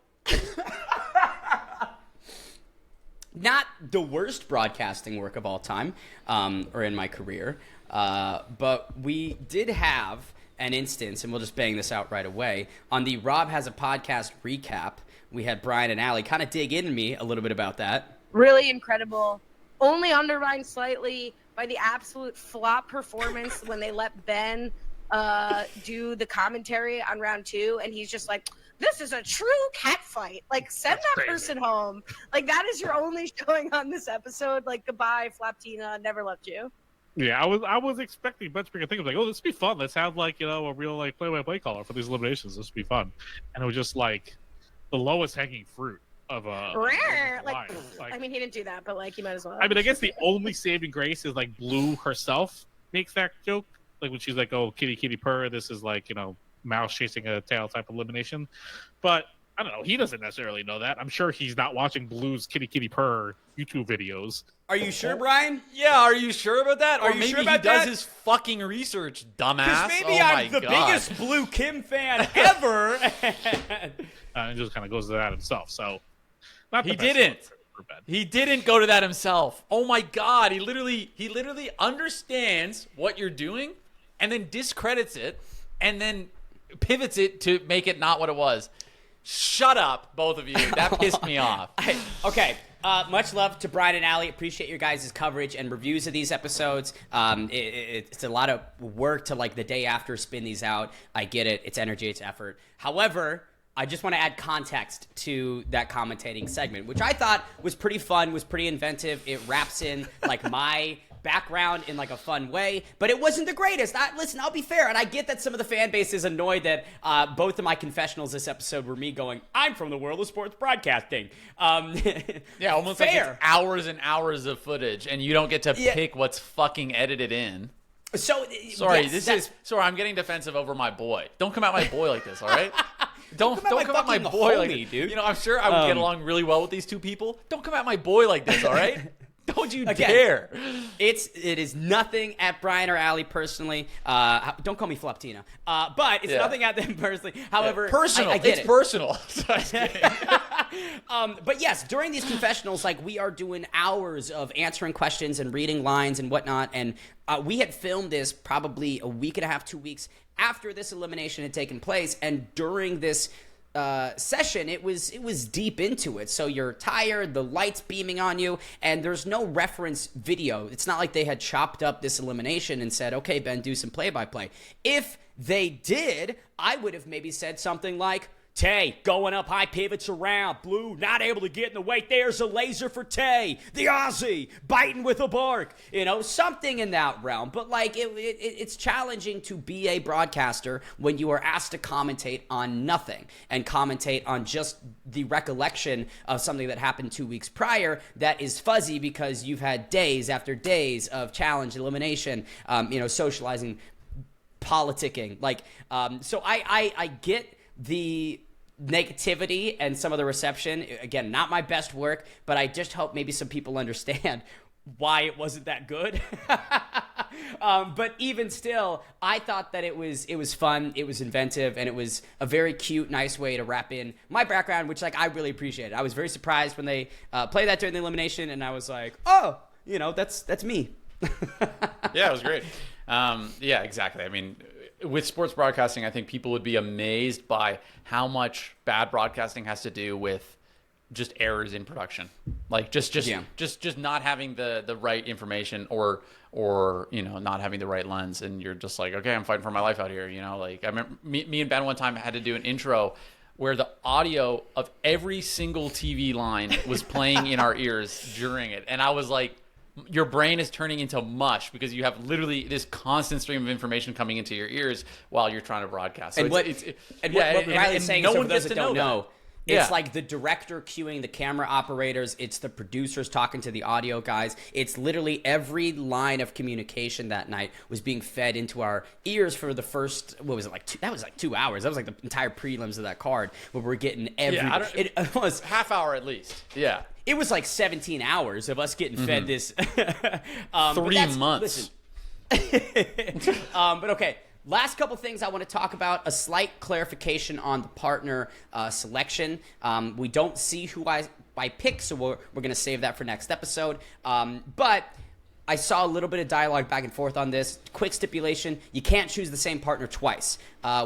not the worst broadcasting work of all time, or in my career, but we did have an instance, and we'll just bang this out right away. On the Rob Has a Podcast recap, we had Brian and Allie kind of dig into me a little bit about that. Really incredible. Only undermined slightly by the absolute flop performance when they let Ben do the commentary on round 2, and he's just like, this is a true cat fight. Like, send that person home. Like, that is your only showing on this episode. Like, goodbye, Flaptina, never loved you. Yeah, I was expecting much bigger things. Like, oh, this would be fun. Let's have, like, you know, a real, like, play-by-play caller for these eliminations. This would be fun. And it was just, like, the lowest hanging fruit of like, I mean, he didn't do that, but, like, you might as well. I mean, I guess the only saving grace is, like, Blue herself makes that joke. Like, when she's like, oh, kitty, kitty, purr, this is, like, you know, mouse chasing a tail type of elimination. But I don't know, he doesn't necessarily know that. I'm sure he's not watching Blue's kitty kitty purr YouTube videos. Are you sure, Brian? Yeah, are you sure about that? Are or you maybe sure about he does that? his fucking research, dumbass. Because maybe I'm the biggest Blue Kim fan ever. And just kind of goes to that himself. So not the He best didn't. for Ben. He didn't go to that himself. Oh my God. He literally understands what you're doing and then discredits it and then pivots it to make it not what it was. Shut up, both of you. That pissed me off. Okay. Much love to Brian and Allie. Appreciate your guys' coverage and reviews of these episodes. It's a lot of work to, like, the day after spin these out. I get it. It's energy. It's effort. However, I just want to add context to that commentating segment, which I thought was pretty fun, was pretty inventive. It wraps in, like, my background in, like, a fun way, but it wasn't the greatest. Listen, I'll be fair, and I get that some of the fan base is annoyed that both of my confessionals this episode were me going, I'm from the world of sports broadcasting. Yeah, almost fair. Like it's hours and hours of footage, and you don't get to pick what's fucking edited in. So sorry, sorry, I'm getting defensive over my boy. Don't come at my boy like this, all right? Don't come at my boy homie, like this. Dude. You know, I'm sure I would get along really well with these two people. Don't come at my boy like this, all right? Don't you dare. It is nothing at Brian or Allie personally. Don't call me Flaptina. But it's nothing at them personally. However, personal. I get it's personal. But yes, during these confessionals, like, we are doing hours of answering questions and reading lines and whatnot. And we had filmed this probably a week and a half, 2 weeks after this elimination had taken place. And during this session, it was deep into it. So you're tired, the light's beaming on you, and there's no reference video. It's not like they had chopped up this elimination and said, okay, Ben, do some play-by-play. If they did, I would have maybe said something like, Tay going up high, pivots around. Blue not able to get in the way. There's a laser for Tay. The Aussie biting with a bark. You know, something in that realm. But, like, it's challenging to be a broadcaster when you are asked to commentate on nothing and commentate on just the recollection of something that happened 2 weeks prior that is fuzzy because you've had days after days of challenge, elimination, socializing, politicking. Like, so I get the negativity and some of the reception. Again, not my best work, but I just hope maybe some people understand why it wasn't that good. But even still, I thought that it was fun, it was inventive, and it was a very cute, nice way to wrap in my background, which, like, I really appreciated. I was very surprised when they played that during the elimination, and I was like, oh, that's me. Yeah, it was great. Yeah, exactly. I mean, with sports broadcasting, I think people would be amazed by how much bad broadcasting has to do with just errors in production, like just not having the right information or not having the right lens, and you're just like, okay, I'm fighting for my life out here. Like, I remember me and Ben one time had to do an intro where the audio of every single TV line was playing in our ears during it, and I was like, your brain is turning into mush because you have literally this constant stream of information coming into your ears while you're trying to broadcast. So and what Riley's saying is, for those that don't know, it's like the director cueing the camera operators. It's the producers talking to the audio guys. It's literally every line of communication that night was being fed into our ears for the first, what was it, that was like 2 hours. That was like the entire prelims of that card where we're getting every, it was half hour at least. Yeah. It was like 17 hours of us getting fed this. 3 months. Listen. But okay, last couple things I want to talk about. A slight clarification on the partner selection. We don't see who I pick, so we're going to save that for next episode. But I saw a little bit of dialogue back and forth on this. Quick stipulation, you can't choose the same partner twice.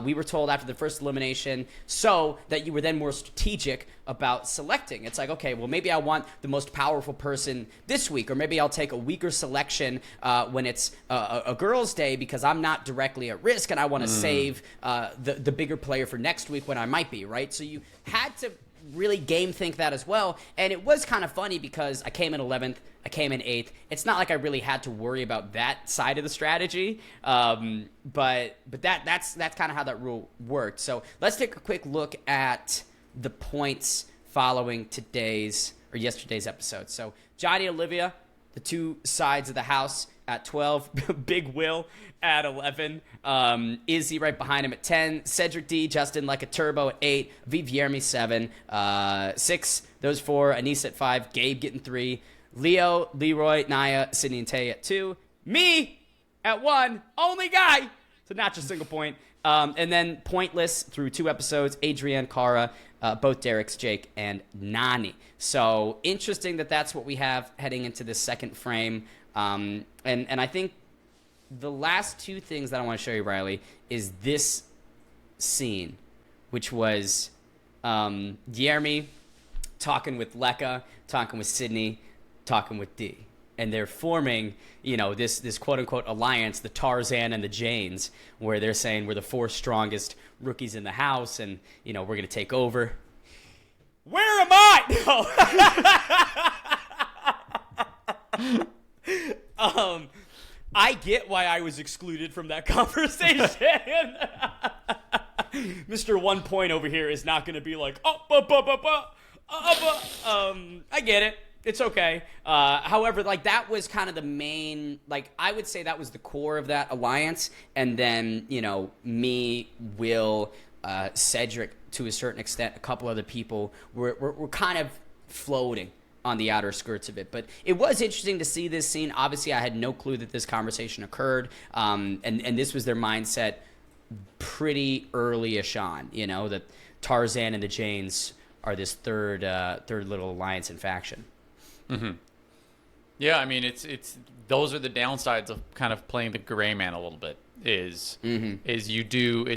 We were told after the first elimination so that you were then more strategic about selecting. It's like, okay, well, maybe I want the most powerful person this week, or maybe I'll take a weaker selection when it's a girls' day because I'm not directly at risk and I want to save the bigger player for next week when I might be, right? So you had to really game think that as well. And it was kind of funny because I came in 11th, I came in 8th. It's not like I really had to worry about that side of the strategy. But that's kind of how that rule worked. So let's take a quick look at the points following yesterday's episode. So Johnny and Olivia, the two sides of the house at 12, Big Will at 11, Izzy right behind him at 10, Cedric D, Justin like a turbo at 8, Viermy 7, 6, those 4, Anissa at 5, Gabe getting 3, Leo, Leroy, Naya, Sydney, and Tay at 2, me at 1, only guy, so not just single point, and then pointless through 2 episodes, Adrienne, Cara, both Derek's, Jake, and Nani. So interesting that's what we have heading into this second frame. And I think the last 2 things that I want to show you, Riley, is this scene, which was Jeremy talking with Lekka, talking with Sydney, talking with D. And they're forming, this quote-unquote alliance, the Tarzan and the Janes, where they're saying we're the 4 strongest rookies in the house, and, we're going to take over. Where am I? No. I get why I was excluded from that conversation. Mr. 1 point over here is not going to be like, I get it. It's okay. However, that was kind of the main, I would say that was the core of that alliance. And then, me, Will, Cedric, to a certain extent, a couple other people were kind of floating on the outer skirts of it. But it was interesting to see this scene. Obviously, I had no clue that this conversation occurred. And this was their mindset pretty early-ish on, that Tarzan and the Janes are this third little alliance and faction. Mm-hmm. Yeah, I mean, it's those are the downsides of kind of playing the gray man a little bit. It's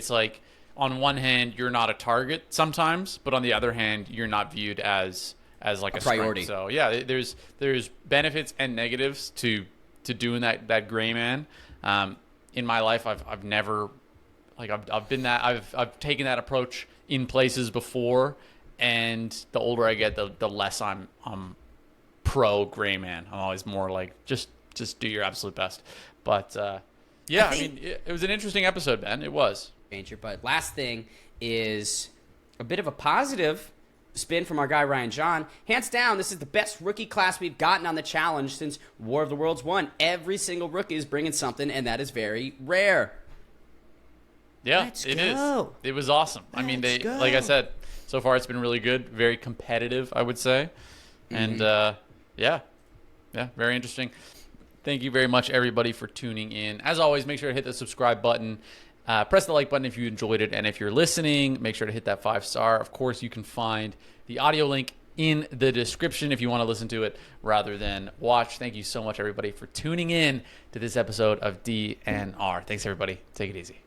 like on one hand you're not a target sometimes, but on the other hand you're not viewed as like a priority. Strength. So yeah, there's benefits and negatives to doing that gray man. In my life, I've never I've been that I've taken that approach in places before, and the older I get, the less I'm pro gray man. I'm always more like just do your absolute best. But yeah, I mean, it was an interesting episode, Ben. It was. But last thing is a bit of a positive spin from our guy Ryan John. Hands down, this is the best rookie class we've gotten on the challenge since War of the Worlds 1. Every single rookie is bringing something, and that is very rare. Yeah, it is. It was awesome. I mean, like I said, so far it's been really good, very competitive, I would say. And yeah, very interesting. Thank you very much, everybody, for tuning in. As always, make sure to hit the subscribe button. Press the like button if you enjoyed it. And if you're listening, make sure to hit that 5-star. Of course, you can find the audio link in the description if you want to listen to it rather than watch. Thank you so much, everybody, for tuning in to this episode of DNR. Thanks, everybody. Take it easy.